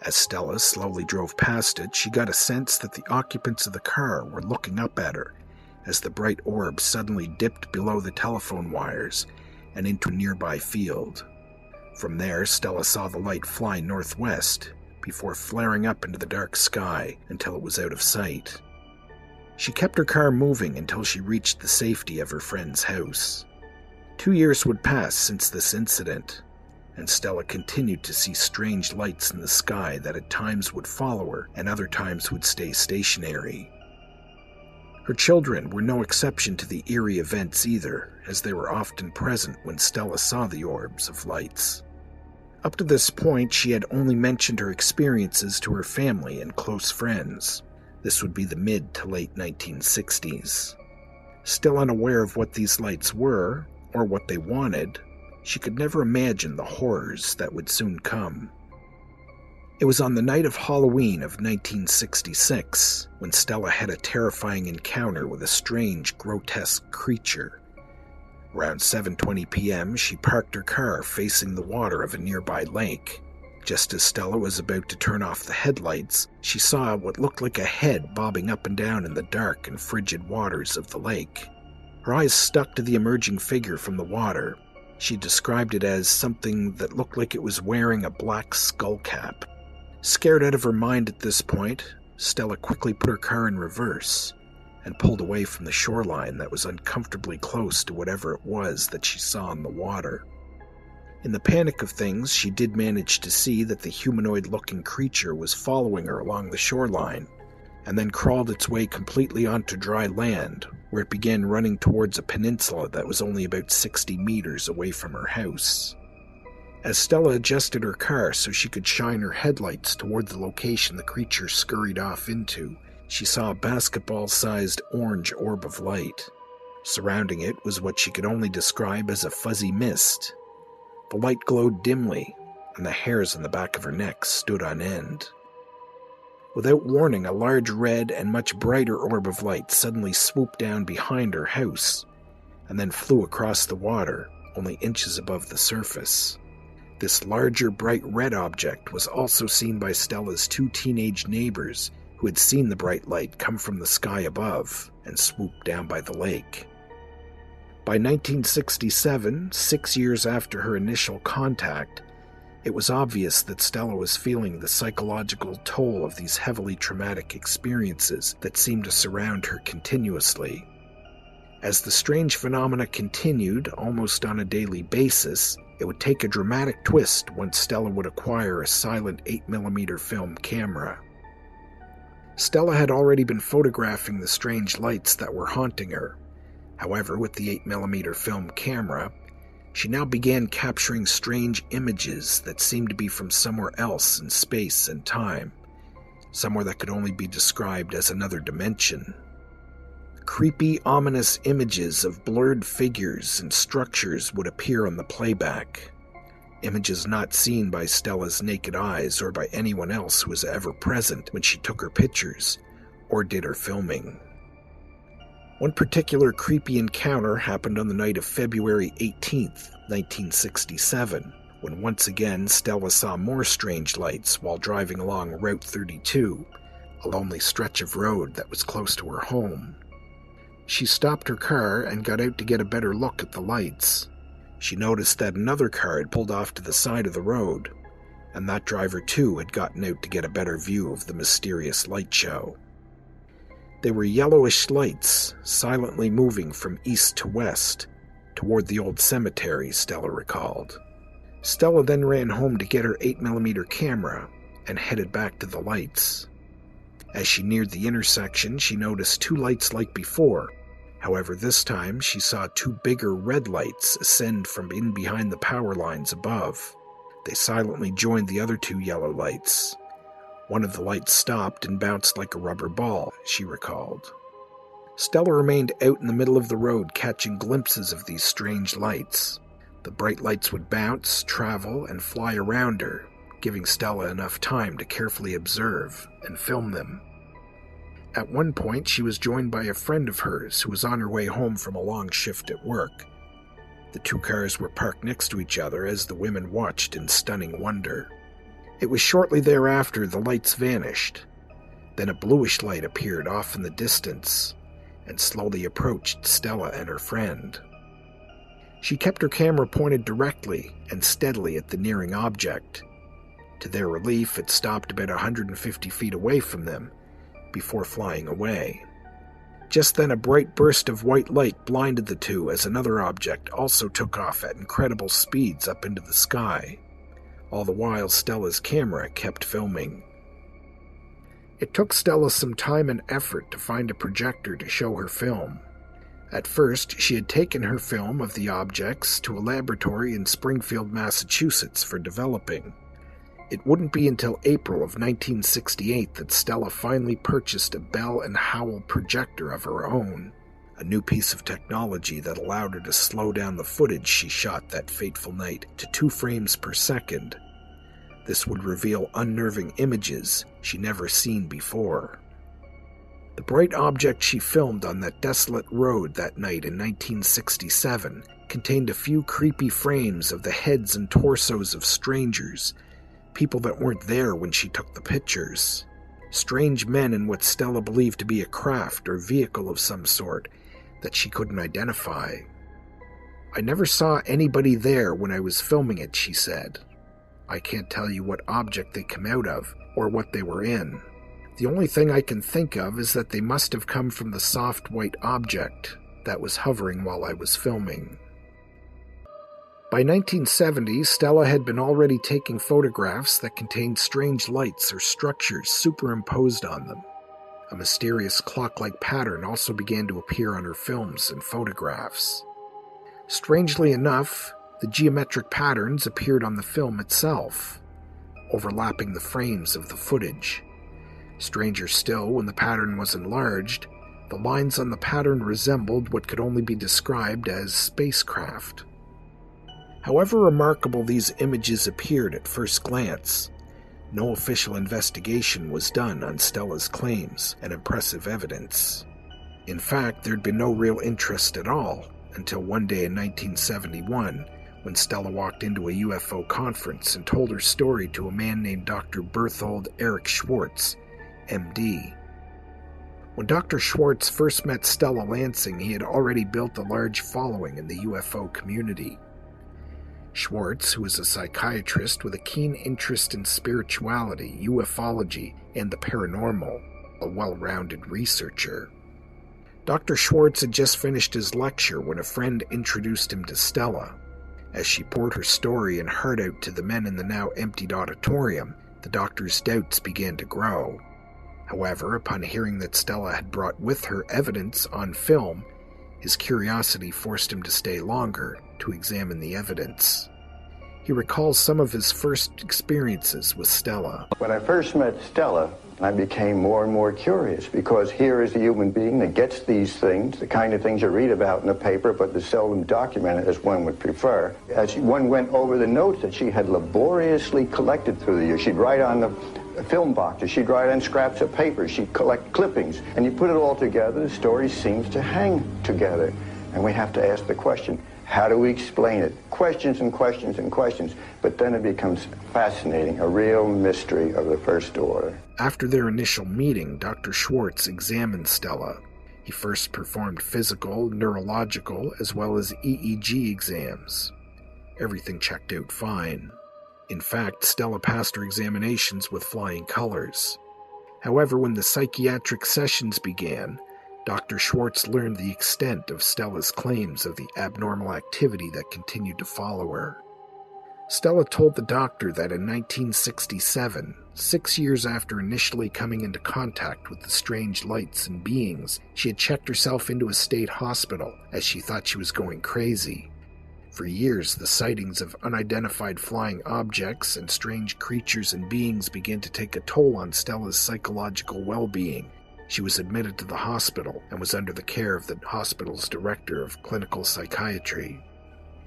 As Stella slowly drove past it, she got a sense that the occupants of the car were looking up at her as the bright orb suddenly dipped below the telephone wires and into a nearby field. From there, Stella saw the light fly northwest before flaring up into the dark sky until it was out of sight. She kept her car moving until she reached the safety of her friend's house. 2 years would pass since this incident, and Stella continued to see strange lights in the sky that at times would follow her and other times would stay stationary. Her children were no exception to the eerie events either, as they were often present when Stella saw the orbs of lights. Up to this point, she had only mentioned her experiences to her family and close friends. This would be the mid to late 1960s. Still unaware of what these lights were, or what they wanted, she could never imagine the horrors that would soon come. It was on the night of Halloween of 1966 when Stella had a terrifying encounter with a strange, grotesque creature. Around 7:20 p.m., she parked her car facing the water of a nearby lake. Just as Stella was about to turn off the headlights, she saw what looked like a head bobbing up and down in the dark and frigid waters of the lake. Her eyes stuck to the emerging figure from the water. She described it as something that looked like it was wearing a black skull cap. Scared out of her mind at this point, Stella quickly put her car in reverse and pulled away from the shoreline that was uncomfortably close to whatever it was that she saw in the water. In the panic of things, she did manage to see that the humanoid-looking creature was following her along the shoreline, and then crawled its way completely onto dry land, where it began running towards a peninsula that was only about 60 meters away from her house. As Stella adjusted her car so she could shine her headlights toward the location the creature scurried off into, she saw a basketball-sized orange orb of light. Surrounding it was what she could only describe as a fuzzy mist. The light glowed dimly, and the hairs on the back of her neck stood on end. Without warning, a large red and much brighter orb of light suddenly swooped down behind her house, and then flew across the water, only inches above the surface. This larger bright red object was also seen by Stella's 2 teenage neighbors who had seen the bright light come from the sky above and swoop down by the lake. By 1967, 6 years after her initial contact, it was obvious that Stella was feeling the psychological toll of these heavily traumatic experiences that seemed to surround her continuously. As the strange phenomena continued almost on a daily basis, it would take a dramatic twist once Stella would acquire a silent 8mm film camera. Stella had already been photographing the strange lights that were haunting her. However, with the 8mm film camera, she now began capturing strange images that seemed to be from somewhere else in space and time, somewhere that could only be described as another dimension. Creepy, ominous images of blurred figures and structures would appear on the playback. Images not seen by Stella's naked eyes or by anyone else who was ever present when she took her pictures or did her filming. One particular creepy encounter happened on the night of February 18th, 1967, when once again Stella saw more strange lights while driving along Route 32, a lonely stretch of road that was close to her home. She stopped her car and got out to get a better look at the lights. She noticed that another car had pulled off to the side of the road, and that driver too had gotten out to get a better view of the mysterious light show. They were yellowish lights, silently moving from east to west, toward the old cemetery, Stella recalled. Stella then ran home to get her 8mm camera and headed back to the lights. As she neared the intersection, she noticed 2 lights like before. However, this time she saw 2 bigger red lights ascend from in behind the power lines above. They silently joined the other 2 yellow lights. One of the lights stopped and bounced like a rubber ball, she recalled. Stella remained out in the middle of the road catching glimpses of these strange lights. The bright lights would bounce, travel, and fly around her, giving Stella enough time to carefully observe and film them. At one point, she was joined by a friend of hers who was on her way home from a long shift at work. The 2 cars were parked next to each other as the women watched in stunning wonder. It was shortly thereafter the lights vanished. Then a bluish light appeared off in the distance and slowly approached Stella and her friend. She kept her camera pointed directly and steadily at the nearing object. To their relief, it stopped about 150 feet away from them before flying away. Just then a bright burst of white light blinded the two as another object also took off at incredible speeds up into the sky. All the while, Stella's camera kept filming. It took Stella some time and effort to find a projector to show her film. At first, she had taken her film of the objects to a laboratory in Springfield, Massachusetts for developing. It wouldn't be until April of 1968 that Stella finally purchased a Bell & Howell projector of her own, a new piece of technology that allowed her to slow down the footage she shot that fateful night to 2 frames per second. This would reveal unnerving images she never seen before. The bright object she filmed on that desolate road that night in 1967 contained a few creepy frames of the heads and torsos of strangers, people that weren't there when she took the pictures. Strange men in what Stella believed to be a craft or vehicle of some sort that she couldn't identify. "I never saw anybody there when I was filming it," she said. "I can't tell you what object they come out of or what they were in. The only thing I can think of is that they must have come from the soft white object that was hovering while I was filming." By 1970, Stella had been already taking photographs that contained strange lights or structures superimposed on them. A mysterious clock-like pattern also began to appear on her films and photographs. Strangely enough, the geometric patterns appeared on the film itself, overlapping the frames of the footage. Stranger still, when the pattern was enlarged, the lines on the pattern resembled what could only be described as spacecraft. However remarkable these images appeared at first glance, no official investigation was done on Stella's claims and impressive evidence. In fact, there'd been no real interest at all until one day in 1971, when Stella walked into a UFO conference and told her story to a man named Dr. Berthold Erich Schwartz, MD. When Dr. Schwartz first met Stella Lansing, he had already built a large following in the UFO community. Schwartz, who was a psychiatrist with a keen interest in spirituality, ufology, and the paranormal, a well-rounded researcher. Dr. Schwartz had just finished his lecture when a friend introduced him to Stella. As she poured her story and heart out to the men in the now emptied auditorium, the doctor's doubts began to grow. However, upon hearing that Stella had brought with her evidence on film, his curiosity forced him to stay longer to examine the evidence. He recalls some of his first experiences with Stella. When I first met Stella, I became more and more curious, because here is a human being that gets these things, the kind of things you read about in the paper, but is seldom documented as one would prefer. As one went over the notes that she had laboriously collected through the years, she'd write on the film boxes, she'd write on scraps of paper, she'd collect clippings, and you put it all together, the story seems to hang together. And we have to ask the question, how do we explain it? Questions and questions and questions, but then it becomes fascinating, a real mystery of the first order. After their initial meeting, Dr. Schwartz examined Stella. He first performed physical, neurological, as well as EEG exams. Everything checked out fine. In fact, Stella passed her examinations with flying colors. However, when the psychiatric sessions began, Dr. Schwartz learned the extent of Stella's claims of the abnormal activity that continued to follow her. Stella told the doctor that in 1967, 6 years after initially coming into contact with the strange lights and beings, she had checked herself into a state hospital as she thought she was going crazy. For years, the sightings of unidentified flying objects and strange creatures and beings began to take a toll on Stella's psychological well-being. She was admitted to the hospital and was under the care of the hospital's director of clinical psychiatry.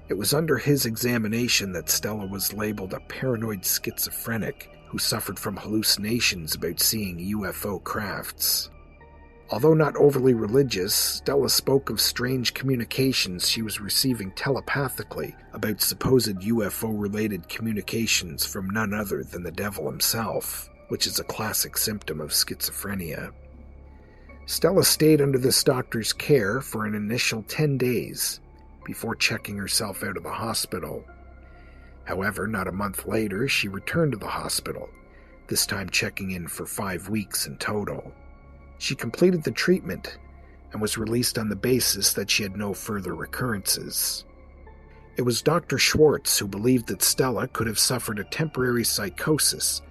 It was under his examination that Stella was labeled a paranoid schizophrenic who suffered from hallucinations about seeing UFO crafts. Although not overly religious, Stella spoke of strange communications she was receiving telepathically about supposed UFO-related communications from none other than the devil himself, which is a classic symptom of schizophrenia. Stella stayed under this doctor's care for an initial 10 days before checking herself out of the hospital. However, not a month later, she returned to the hospital, this time checking in for 5 weeks in total. She completed the treatment and was released on the basis that she had no further recurrences. It was Dr. Schwartz who believed that Stella could have suffered a temporary psychosis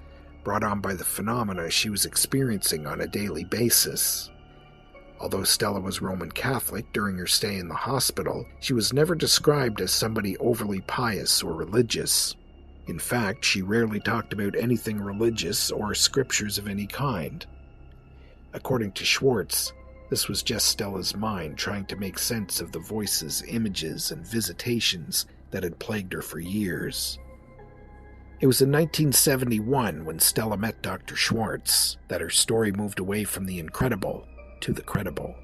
brought on by the phenomena she was experiencing on a daily basis. Although Stella was Roman Catholic during her stay in the hospital, she was never described as somebody overly pious or religious. In fact, she rarely talked about anything religious or scriptures of any kind. According to Schwartz, this was just Stella's mind trying to make sense of the voices, images, and visitations that had plagued her for years. It was in 1971, when Stella met Dr. Schwartz, that her story moved away from the incredible to the credible.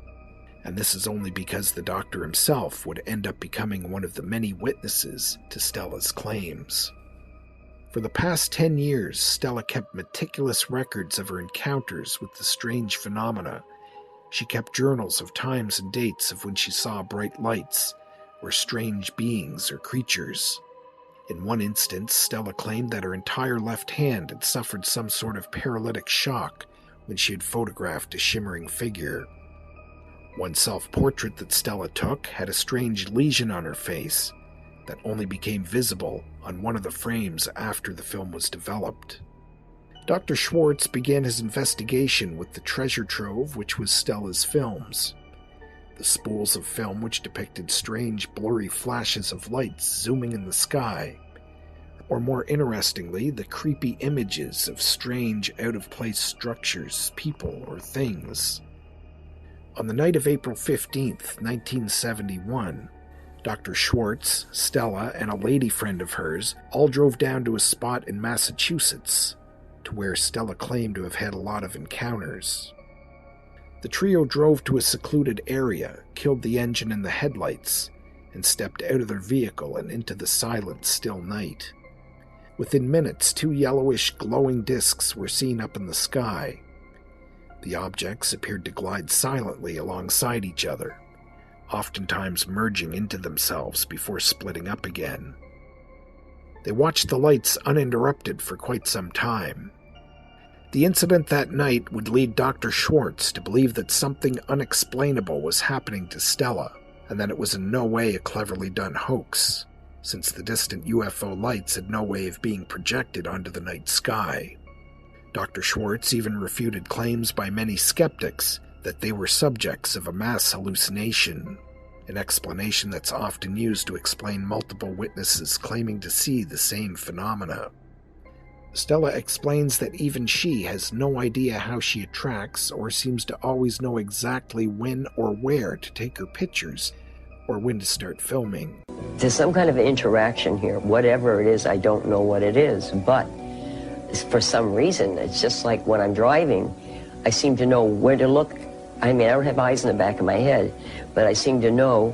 And this is only because the doctor himself would end up becoming one of the many witnesses to Stella's claims. For the past 10 years, Stella kept meticulous records of her encounters with the strange phenomena. She kept journals of times and dates of when she saw bright lights, or strange beings or creatures. In one instance, Stella claimed that her entire left hand had suffered some sort of paralytic shock when she had photographed a shimmering figure. One self-portrait that Stella took had a strange lesion on her face that only became visible on one of the frames after the film was developed. Dr. Schwartz began his investigation with the treasure trove which was Stella's films. The spools of film which depicted strange, blurry flashes of lights zooming in the sky, or more interestingly, the creepy images of strange, out-of-place structures, people, or things. On the night of April 15th, 1971, Dr. Schwartz, Stella, and a lady friend of hers all drove down to a spot in Massachusetts, to where Stella claimed to have had a lot of encounters. The trio drove to a secluded area, killed the engine and the headlights, and stepped out of their vehicle and into the silent, still night. Within minutes, 2 yellowish, glowing discs were seen up in the sky. The objects appeared to glide silently alongside each other, oftentimes merging into themselves before splitting up again. They watched the lights uninterrupted for quite some time. The incident that night would lead Dr. Schwartz to believe that something unexplainable was happening to Stella, and that it was in no way a cleverly done hoax, since the distant UFO lights had no way of being projected onto the night sky. Dr. Schwartz even refuted claims by many skeptics that they were subjects of a mass hallucination, an explanation that's often used to explain multiple witnesses claiming to see the same phenomena. Stella explains that even she has no idea how she attracts or seems to always know exactly when or where to take her pictures or when to start filming. There's some kind of interaction here. Whatever it is, I don't know what it is, but for some reason, it's just like when I'm driving, I seem to know where to look. I mean, I don't have eyes in the back of my head, but I seem to know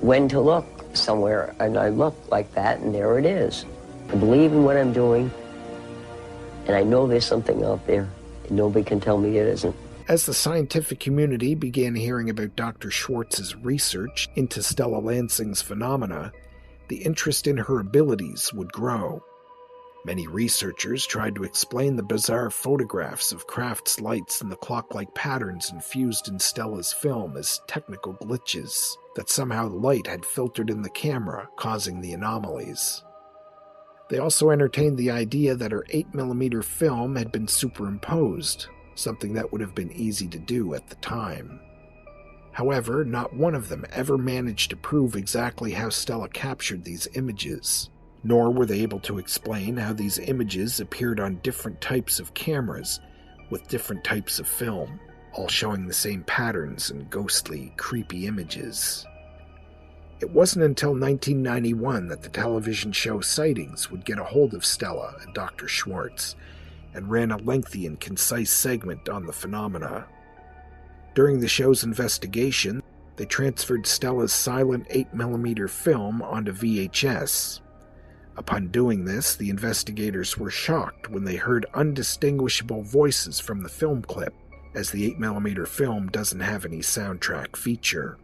when to look somewhere, and I look like that, and there it is. I believe in what I'm doing, and I know there's something out there, and nobody can tell me it isn't. As the scientific community began hearing about Dr. Schwartz's research into Stella Lansing's phenomena, the interest in her abilities would grow. Many researchers tried to explain the bizarre photographs of Kraft's lights and the clock-like patterns infused in Stella's film as technical glitches, that somehow the light had filtered in the camera, causing the anomalies. They also entertained the idea that her 8mm film had been superimposed, something that would have been easy to do at the time. However, not one of them ever managed to prove exactly how Stella captured these images, nor were they able to explain how these images appeared on different types of cameras with different types of film, all showing the same patterns and ghostly, creepy images. It wasn't until 1991 that the television show Sightings would get a hold of Stella and Dr. Schwartz, and ran a lengthy and concise segment on the phenomena. During the show's investigation, they transferred Stella's silent 8mm film onto VHS. Upon doing this, the investigators were shocked when they heard undistinguishable voices from the film clip, as the 8mm film doesn't have any soundtrack feature.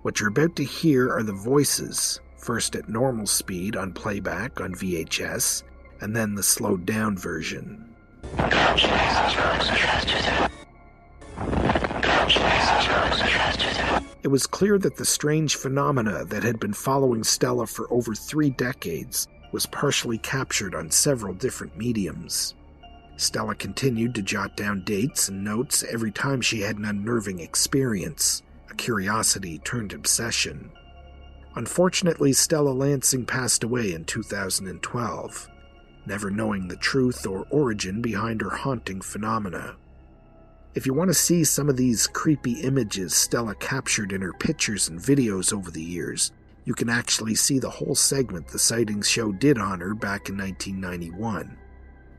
What you're about to hear are the voices, first at normal speed on playback on VHS, and then the slowed down version. It was clear that the strange phenomena that had been following Stella for over 3 decades was partially captured on several different mediums. Stella continued to jot down dates and notes every time she had an unnerving experience, a curiosity turned obsession. Unfortunately, Stella Lansing passed away in 2012, never knowing the truth or origin behind her haunting phenomena. If you want to see some of these creepy images Stella captured in her pictures and videos over the years, you can actually see the whole segment the Sightings show did on her back in 1991.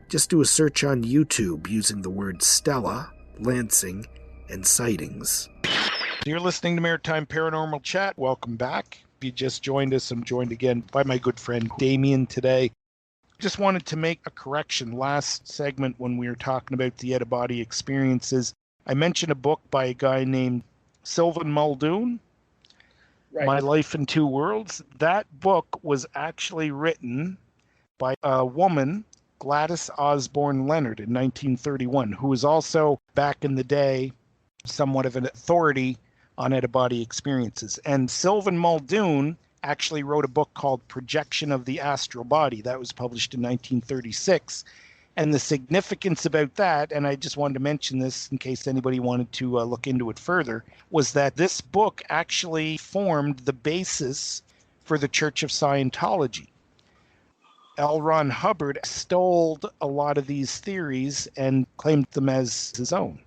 Just do a search on YouTube using the words Stella, Lansing, and Sightings. You're listening to Maritime Paranormal Chat. Welcome back. If you just joined us, I'm joined again by my good friend Damien today. Just wanted to make a correction. Last segment when we were talking about the out-of-body experiences, I mentioned a book by a guy named Sylvan Muldoon, right. My Life in Two Worlds. That book was actually written by a woman, Gladys Osborne Leonard, in 1931, who was also, back in the day, somewhat of an authority on out-of-body experiences. And Sylvan Muldoon actually wrote a book called Projection of the Astral Body. That was published in 1936. And the significance about that, and I just wanted to mention this in case anybody wanted to look into it further, was that this book actually formed the basis for the Church of Scientology. L. Ron Hubbard stole a lot of these theories and claimed them as his own.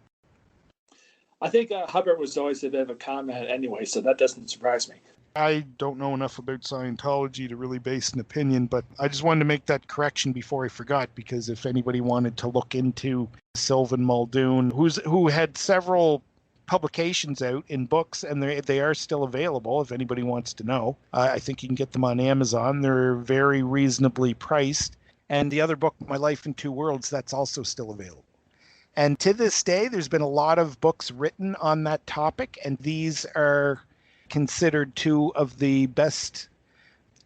I think Hubbard was always a bit of a con man anyway, so that doesn't surprise me. I don't know enough about Scientology to really base an opinion, but I just wanted to make that correction before I forgot, because if anybody wanted to look into Sylvan Muldoon, who had several publications out in books, and they are still available if anybody wants to know. I think you can get them on Amazon. They're very reasonably priced. And the other book, My Life in Two Worlds, that's also still available. And to this day, there's been a lot of books written on that topic, and these are considered 2 of the best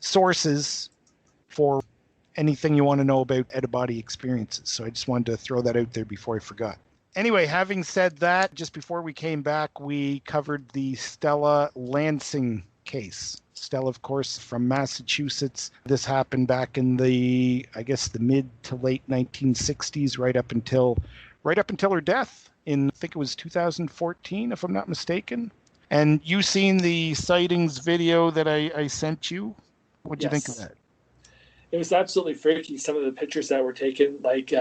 sources for anything you want to know about out-of-body experiences. So I just wanted to throw that out there before I forgot. Anyway, having said that, just before we came back, we covered the Stella Lansing case. Stella, of course, from Massachusetts. This happened back in the mid to late 1960s, right up until her death in, I think it was 2014, if I'm not mistaken. And you seen the sightings video that I sent you? What'd you think of that? It was absolutely freaky. Some of the pictures that were taken, like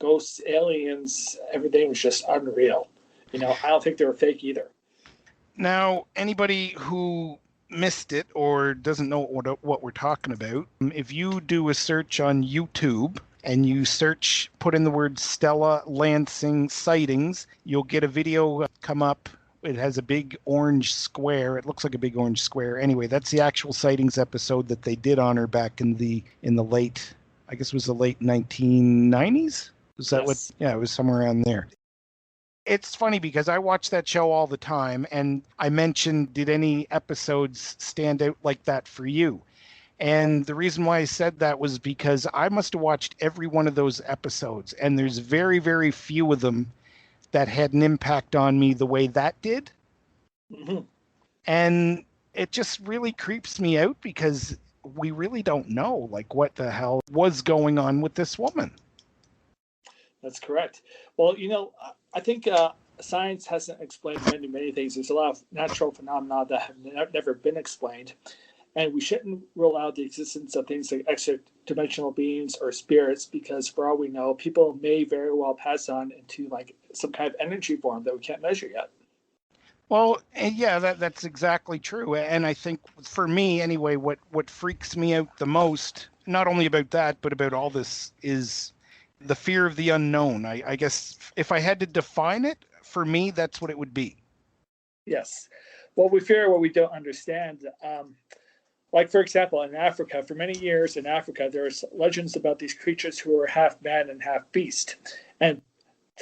ghosts, aliens, everything was just unreal. I don't think they were fake either. Now, anybody who missed it or doesn't know what we're talking about, if you do a search on YouTube and you put in the word Stella Lansing sightings, you'll get a video come up. It has a big orange square. It looks like a big orange square. Anyway, that's the actual sightings episode that they did on her back in the late, I guess it was the late 1990s. Was that what? Yeah, it was somewhere around there. It's funny because I watch that show all the time, and I mentioned, did any episodes stand out like that for you? And the reason why I said that was because I must have watched every one of those episodes, and there's very, very few of them that had an impact on me the way that did. Mm-hmm. And it just really creeps me out because we really don't know, like, what the hell was going on with this woman. That's correct. Well, I think science hasn't explained many things. There's a lot of natural phenomena that have never been explained. And we shouldn't rule out the existence of things like extra-dimensional beings or spirits, because for all we know, people may very well pass on into like some kind of energy form that we can't measure yet. Well, yeah, that's exactly true. And I think for me anyway, what freaks me out the most, not only about that, but about all this, is the fear of the unknown. I guess if I had to define it, for me, that's what it would be. Yes. Well, we fear what we don't understand. Like, for example, in Africa, for many years in Africa, there's legends about these creatures who are half man and half beast. And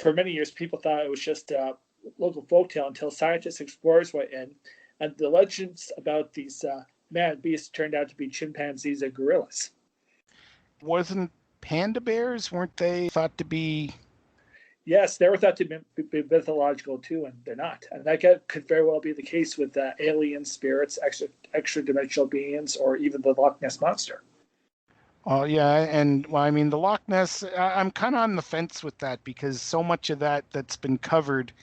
for many years, people thought it was just a local folktale until scientists, explorers went in. And the legends about these man beasts turned out to be chimpanzees and gorillas. Wasn't panda bears, weren't they thought to be... Yes, they were thought to be mythological too, and they're not. And that could very well be the case with alien spirits, extra-dimensional beings, or even the Loch Ness Monster. Oh, yeah, and, well, I mean, the Loch Ness, I'm kind of on the fence with that, because so much of that's been covered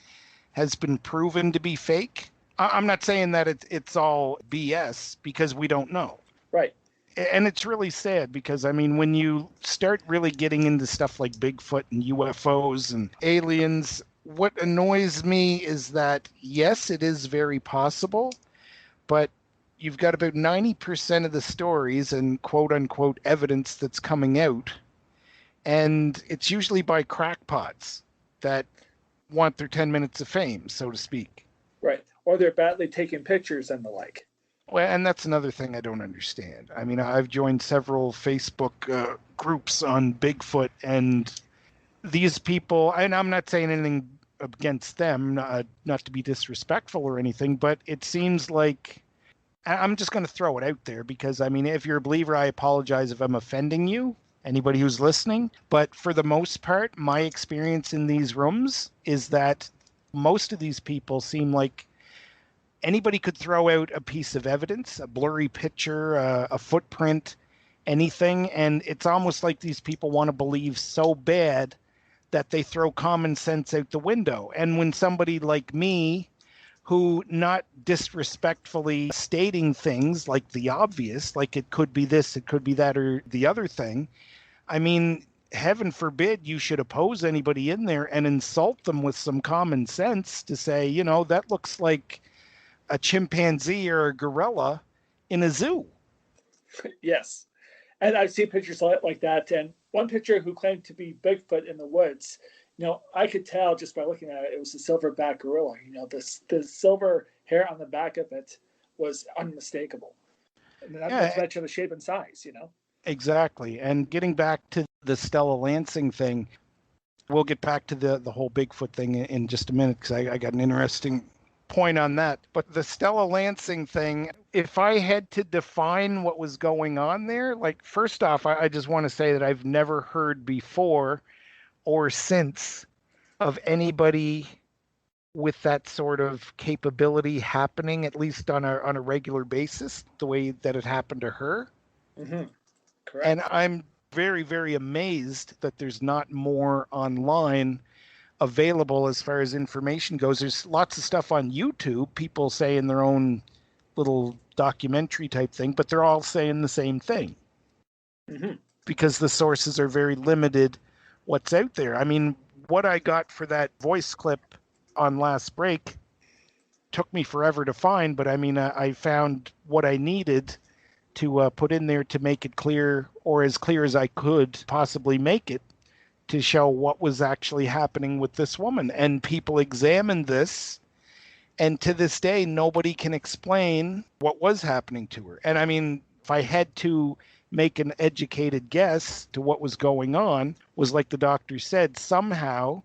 has been proven to be fake. I'm not saying that it's all BS, because we don't know. Right. And it's really sad because, I mean, when you start really getting into stuff like Bigfoot and UFOs and aliens, what annoys me is that, yes, it is very possible, but you've got about 90% of the stories and quote-unquote evidence that's coming out, and it's usually by crackpots that want their 10 minutes of fame, so to speak. Right. Or they're badly taking pictures and the like. Well, and that's another thing I don't understand. I mean, I've joined several Facebook groups on Bigfoot, and these people, and I'm not saying anything against them, not to be disrespectful or anything, but it seems like, I'm just going to throw it out there because, I mean, if you're a believer, I apologize if I'm offending you, anybody who's listening. But for the most part, my experience in these rooms is that most of these people seem like anybody could throw out a piece of evidence, a blurry picture, a footprint, anything, and it's almost like these people want to believe so bad that they throw common sense out the window. And when somebody like me, who, not disrespectfully stating things like the obvious, like it could be this, it could be that, or the other thing, I mean, heaven forbid you should oppose anybody in there and insult them with some common sense to say, you know, that looks like a chimpanzee or a gorilla in a zoo. Yes. And I've seen pictures like that. And one picture who claimed to be Bigfoot in the woods, you know, I could tell just by looking at it, it was a silverback gorilla. You know, the silver hair on the back of it was unmistakable. And not to mention the shape and size, you know. Exactly. And getting back to the Stella Lansing thing, we'll get back to the whole Bigfoot thing in just a minute because I got an interesting point on that. But the Stella Lansing thing, if I had to define what was going on there, like, first off, I just want to say that I've never heard before or since of anybody with that sort of capability happening, at least on a regular basis, the way that it happened to her. Mm-hmm. Correct. And I'm very, very amazed that there's not more online available as far as information goes. There's lots of stuff on YouTube, people saying their own little documentary type thing, but they're all saying the same thing. Mm-hmm. Because the sources are very limited what's out there. I mean, what I got for that voice clip on last break took me forever to find, but I mean, I found what I needed to put in there to make it clear, or as clear as I could possibly make it, to show what was actually happening with this woman. And people examined this, and to this day, nobody can explain what was happening to her. And I mean, if I had to make an educated guess to what was going on, was like the doctor said, somehow,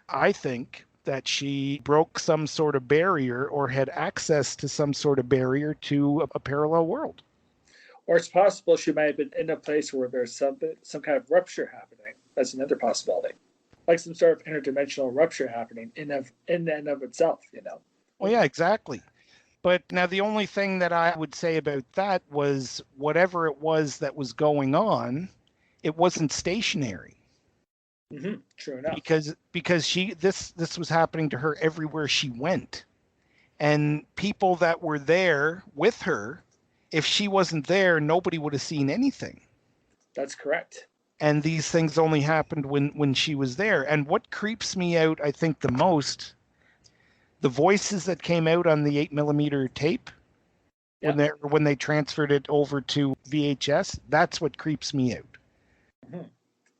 I think that she broke some sort of barrier or had access to some sort of barrier to a parallel world. Or it's possible she might have been in a place where there's some kind of rupture happening. That's another possibility. Like some sort of interdimensional rupture happening in and of itself, you know. Well, yeah, exactly. But now the only thing that I would say about that was whatever it was that was going on, it wasn't stationary. Mm-hmm. True enough. Because this was happening to her everywhere she went. And people that were there with her, if she wasn't there, nobody would have seen anything. That's correct. And these things only happened when she was there. And what creeps me out, I think, the most, the voices that came out on the 8mm tape, when they transferred it over to VHS, that's what creeps me out. Mm-hmm.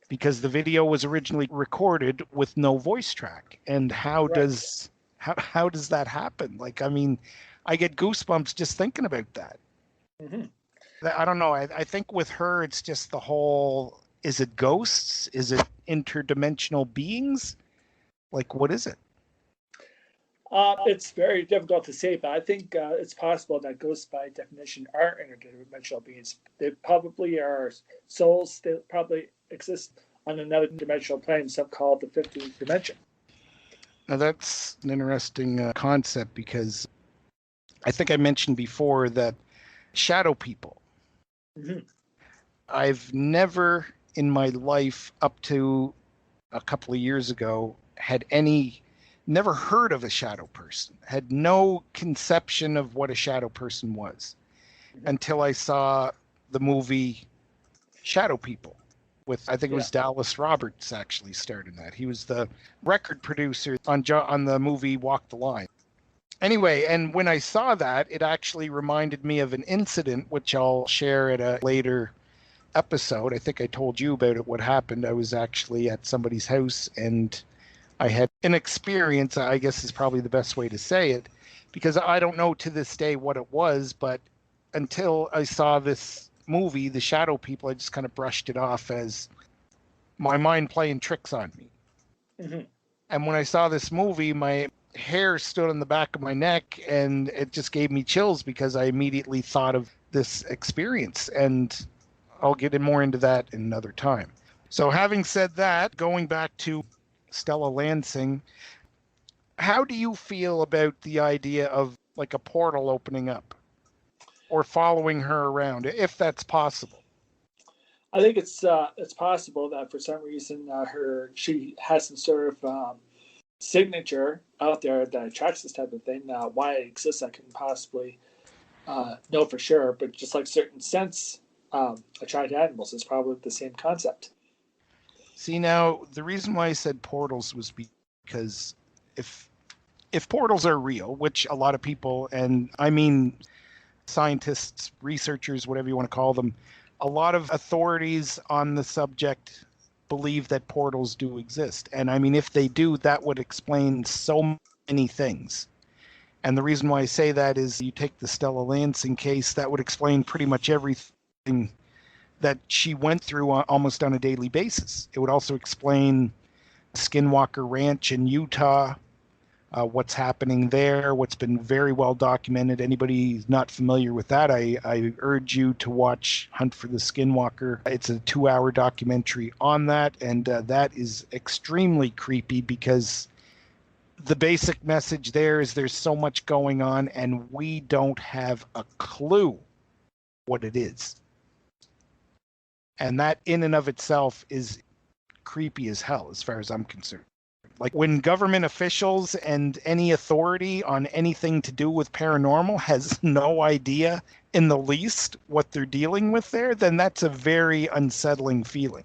Because the video was originally recorded with no voice track. And how does How does that happen? Like, I mean, I get goosebumps just thinking about that. Mm-hmm. I don't know. I think with her, it's just the whole, is it ghosts? Is it interdimensional beings? Like, what is it? It's very difficult to say, but I think it's possible that ghosts, by definition, are interdimensional beings. They probably are souls. They probably exist on another dimensional plane, some called the 15th dimension. Now, that's an interesting concept, because I think I mentioned before that shadow people. Mm-hmm. I've never in my life, up to a couple of years ago, never heard of a shadow person, had no conception of what a shadow person was, until I saw the movie Shadow People with, I think it was Dallas Roberts actually starred in that. He was the record producer on the movie Walk the Line. Anyway, and when I saw that, it actually reminded me of an incident, which I'll share at a later episode. I think I told you about it, what happened. I was actually at somebody's house, and I had an experience, I guess is probably the best way to say it, because I don't know to this day what it was, but until I saw this movie, The Shadow People, I just kind of brushed it off as my mind playing tricks on me. Mm-hmm. And when I saw this movie, my hair stood on the back of my neck, and it just gave me chills, because I immediately thought of this experience. And I'll get more into that in another time. So having said that, going back to Stella Lansing, how do you feel about the idea of like a portal opening up or following her around, if that's possible? I think it's possible that for some reason she has some sort of signature out there that attracts this type of thing. Why it exists, I couldn't possibly know for sure, but just like certain scents attract animals, it's probably the same concept. See, now, the reason why I said portals was because if portals are real, which a lot of people, and I mean scientists, researchers, whatever you want to call them, a lot of authorities on the subject believe that portals do exist. And I mean, if they do, that would explain so many things. And the reason why I say that is, you take the Stella Lansing case, that would explain pretty much everything that she went through almost on a daily basis. It would also explain Skinwalker Ranch in Utah, what's happening there, what's been very well documented. Anybody not familiar with that, I urge you to watch Hunt for the Skinwalker. It's a 2-hour documentary on that, and that is extremely creepy, because the basic message there is there's so much going on, and we don't have a clue what it is. And that in and of itself is creepy as hell, as far as I'm concerned. Like, when government officials and any authority on anything to do with paranormal has no idea in the least what they're dealing with there, then that's a very unsettling feeling.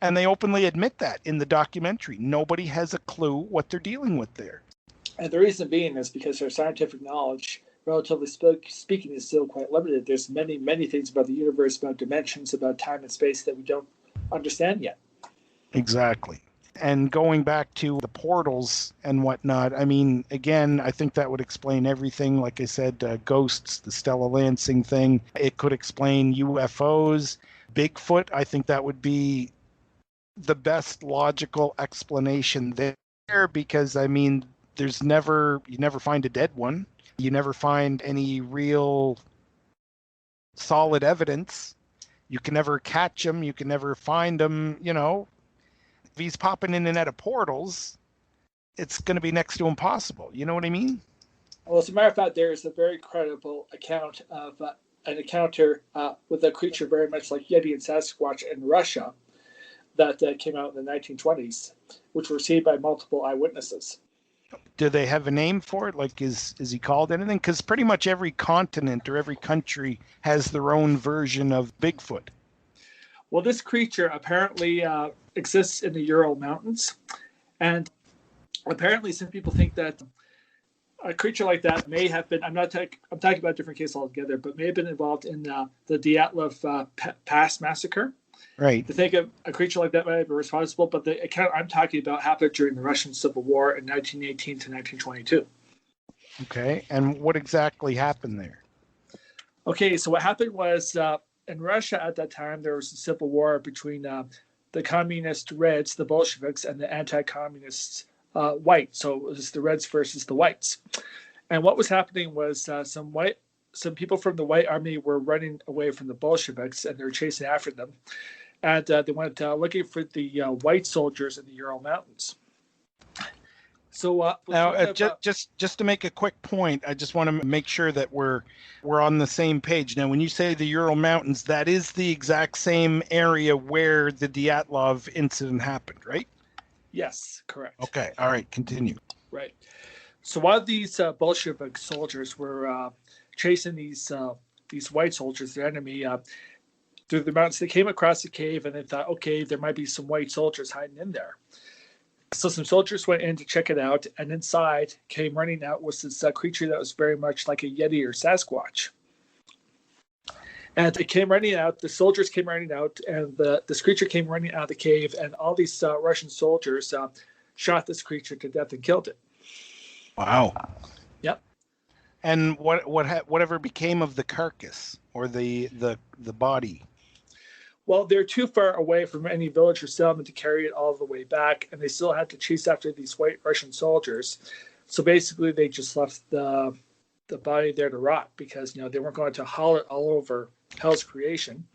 And they openly admit that in the documentary. Nobody has a clue what they're dealing with there. And the reason being is because their scientific knowledge, relatively speaking, is still quite limited. There's many, many things about the universe, about dimensions, about time and space that we don't understand yet. Exactly. And going back to the portals and whatnot, I mean, again, I think that would explain everything. Like I said, ghosts, the Stella Lansing thing. It could explain UFOs, Bigfoot. I think that would be the best logical explanation there, because, I mean, you never find a dead one. You never find any real solid evidence. You can never catch him. You can never find him, you know. If he's popping in and out of portals, it's going to be next to impossible. You know what I mean? Well, as a matter of fact, there is a very credible account of an encounter with a creature very much like Yeti and Sasquatch in Russia that came out in the 1920s, which were seen by multiple eyewitnesses. Do they have a name for it? Like, is he called anything? Because pretty much every continent or every country has their own version of Bigfoot. Well, this creature apparently exists in the Ural Mountains. And apparently some people think that a creature like that may have been, I'm talking about a different case altogether, but may have been involved in the Dyatlov Pass massacre, Right. To think of a creature like that might be responsible, but the account I'm talking about happened during the Russian Civil War in 1918 to 1922. Okay, and what exactly happened there? Okay, so what happened was in Russia at that time, there was a civil war between the communist Reds, the Bolsheviks, and the anti-communists White. So it was the Reds versus the Whites. And what was happening was some people from the White Army were running away from the Bolsheviks, and they were chasing after them. And they went looking for the white soldiers in the Ural Mountains. So now, just to make a quick point, I just want to make sure that we're on the same page. Now, when you say the Ural Mountains, that is the exact same area where the Dyatlov incident happened, right? Yes, correct. Okay, all right, continue. Right. So while these Bolshevik soldiers were chasing these white soldiers, their enemy, through the mountains, they came across a cave and they thought, okay, there might be some white soldiers hiding in there. So some soldiers went in to check it out, and inside came running out was this creature that was very much like a Yeti or Sasquatch. And it came running out, the soldiers came running out, and this creature came running out of the cave, and all these Russian soldiers shot this creature to death and killed it. Wow. Yep. And whatever became of the carcass or the body? Well, they're too far away from any village or settlement to carry it all the way back, and they still had to chase after these white Russian soldiers. So basically, they just left the body there to rot because they weren't going to haul it all over Hell's Creation.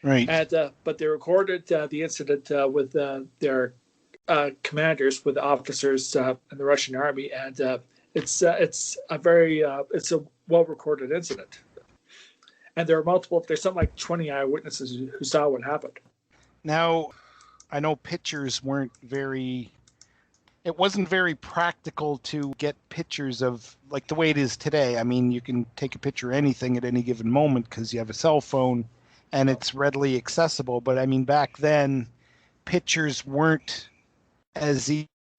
Right. And but they recorded the incident with their commanders, with the officers in the Russian army, and it's a well recorded incident. And there's something like 20 eyewitnesses who saw what happened. Now, I know pictures it wasn't very practical to get pictures of like the way it is today. I mean, you can take a picture of anything at any given moment because you have a cell phone and it's readily accessible. But I mean, back then, pictures weren't as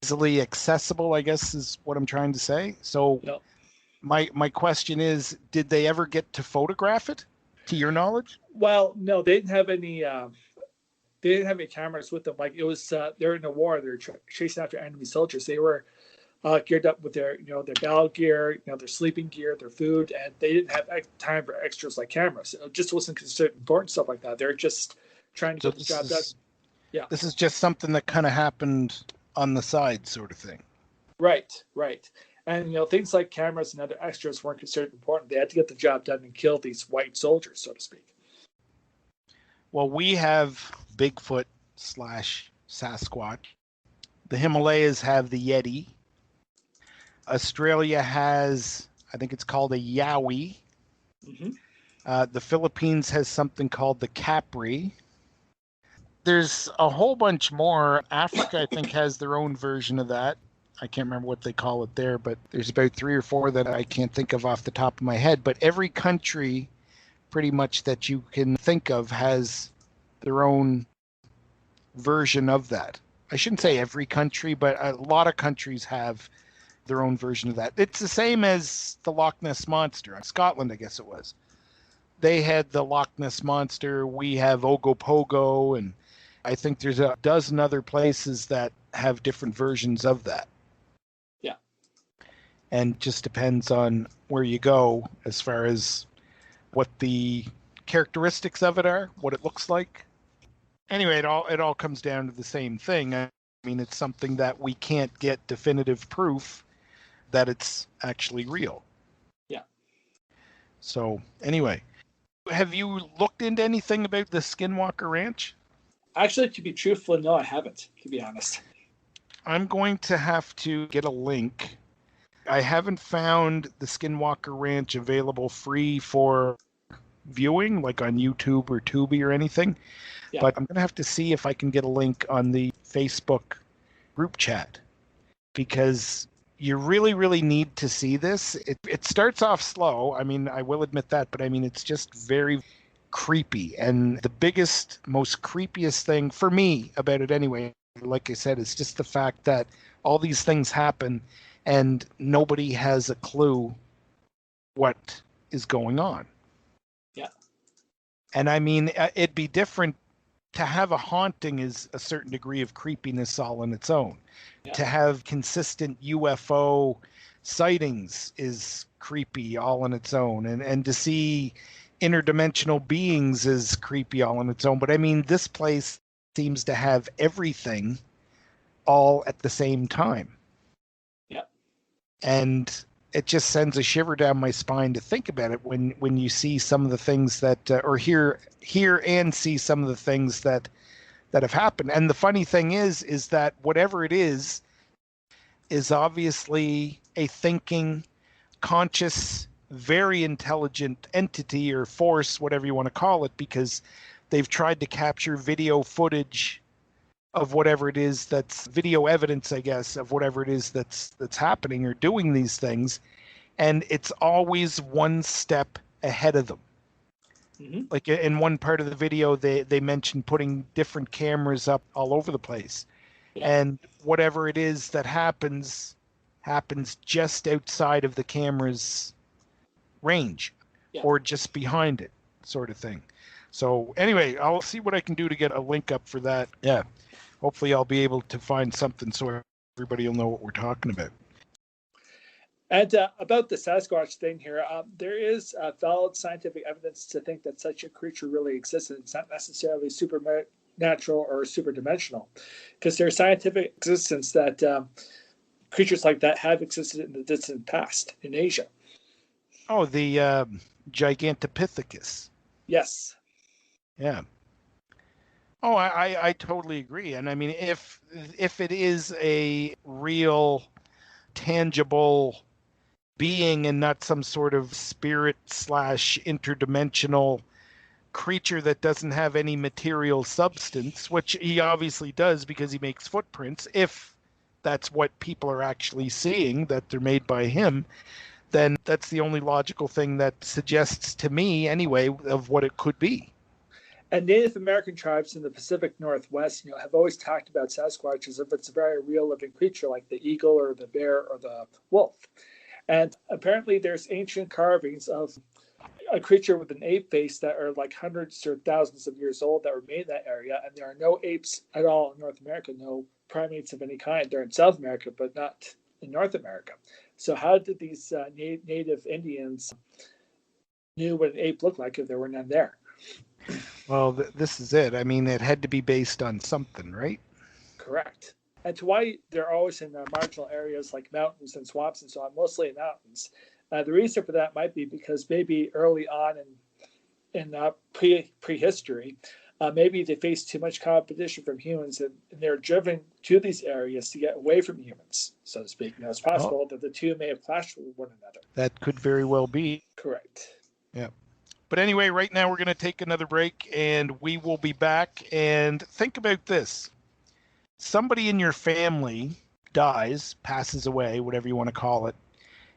easily accessible, I guess is what I'm trying to say. So no. My question is, did they ever get to photograph it, to your knowledge? Well, no, they didn't have any. They didn't have any cameras with them. Like it was, they're in a war. They're chasing after enemy soldiers. They were geared up with their battle gear, their sleeping gear, their food, and they didn't have time for extras like cameras. It just wasn't considered important stuff like that. They're just trying to get the job done. Yeah, this is just something that kind of happened on the side, sort of thing. Right. And things like cameras and other extras weren't considered important. They had to get the job done and kill these white soldiers, so to speak. Well, we have Bigfoot / Sasquatch. The Himalayas have the Yeti. Australia has, I think it's called a Yowie. Mm-hmm. The Philippines has something called the Capri. There's a whole bunch more. Africa, I think, has their own version of that. I can't remember what they call it there, but there's about 3 or 4 that I can't think of off the top of my head. But every country pretty much that you can think of has their own version of that. I shouldn't say every country, but a lot of countries have their own version of that. It's the same as the Loch Ness Monster. Scotland, I guess it was. They had the Loch Ness Monster. We have Ogopogo, and I think there's a dozen other places that have different versions of that. Yeah. And just depends on where you go as far as what the characteristics of it are, what it looks like. Anyway, it all comes down to the same thing. I mean, it's something that we can't get definitive proof that it's actually real. Yeah. So, anyway, have you looked into anything about the Skinwalker Ranch? Actually, to be truthful, no, I haven't, to be honest. I'm going to have to get a link. I haven't found the Skinwalker Ranch available free for viewing, like on YouTube or Tubi or anything. Yeah. But I'm going to have to see if I can get a link on the Facebook group chat, because you really, really need to see this. It starts off slow. I mean, I will admit that, but I mean, it's just very creepy. And the biggest, most creepiest thing for me about it anyway, like I said, is just the fact that all these things happen and nobody has a clue what is going on. Yeah. And I mean, it'd be different to have a haunting is a certain degree of creepiness all on its own. Yeah. To have consistent UFO sightings is creepy all on its own. And to see interdimensional beings is creepy all on its own. But I mean, this place seems to have everything all at the same time. Yeah. And it just sends a shiver down my spine to think about it when you see some of the things that, or hear and see some of the things that have happened. And the funny thing is that whatever it is obviously a thinking, conscious, very intelligent entity or force, whatever you want to call it, because they've tried to capture video footage of whatever it is that's video evidence, I guess, of whatever it is that's happening or doing these things. And it's always one step ahead of them. Mm-hmm. Like in one part of the video, they mentioned putting different cameras up all over the place. Yeah. And whatever it is that happens just outside of the camera's range, yeah, or just behind it, sort of thing. So anyway, I'll see what I can do to get a link up for that. Yeah. Hopefully I'll be able to find something so everybody will know what we're talking about. And about the Sasquatch thing here, there is valid scientific evidence to think that such a creature really exists. It's not necessarily supernatural or superdimensional, because there's scientific existence that creatures like that have existed in the distant past in Asia. Oh, the Gigantopithecus. Yes. Yeah. Oh, I totally agree. And I mean, if it is a real, tangible being and not some sort of spirit / interdimensional creature that doesn't have any material substance, which he obviously does because he makes footprints, if that's what people are actually seeing, that they're made by him, then that's the only logical thing that suggests to me anyway of what it could be. And Native American tribes in the Pacific Northwest, have always talked about Sasquatch as if it's a very real living creature like the eagle or the bear or the wolf. And apparently there's ancient carvings of a creature with an ape face that are like hundreds or thousands of years old that were made in that area. And there are no apes at all in North America, no primates of any kind. They're in South America, but not in North America. So how did these native Indians knew what an ape looked like if there were none there? Well, this is it. I mean, it had to be based on something, right? Correct. And to why they're always in marginal areas like mountains and swamps and so on, mostly in mountains. The reason for that might be because maybe early on in prehistory, maybe they faced too much competition from humans and they're driven to these areas to get away from humans, so to speak. It's possible that the two may have clashed with one another. That could very well be. Correct. Yeah. But anyway, right now we're going to take another break and we will be back. And think about this. Somebody in your family dies, passes away, whatever you want to call it.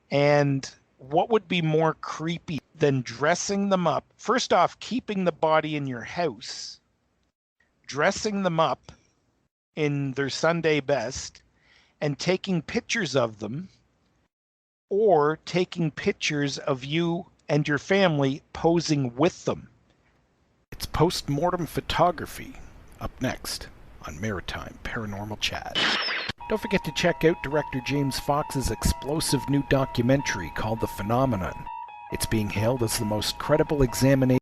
And what would be more creepy than dressing them up? First off, keeping the body in your house, dressing them up in their Sunday best, and taking pictures of them, or taking pictures of you and your family posing with them. It's post-mortem photography, up next on Maritime Paranormal Chat. Don't forget to check out director James Fox's explosive new documentary called The Phenomenon. It's being hailed as the most credible examination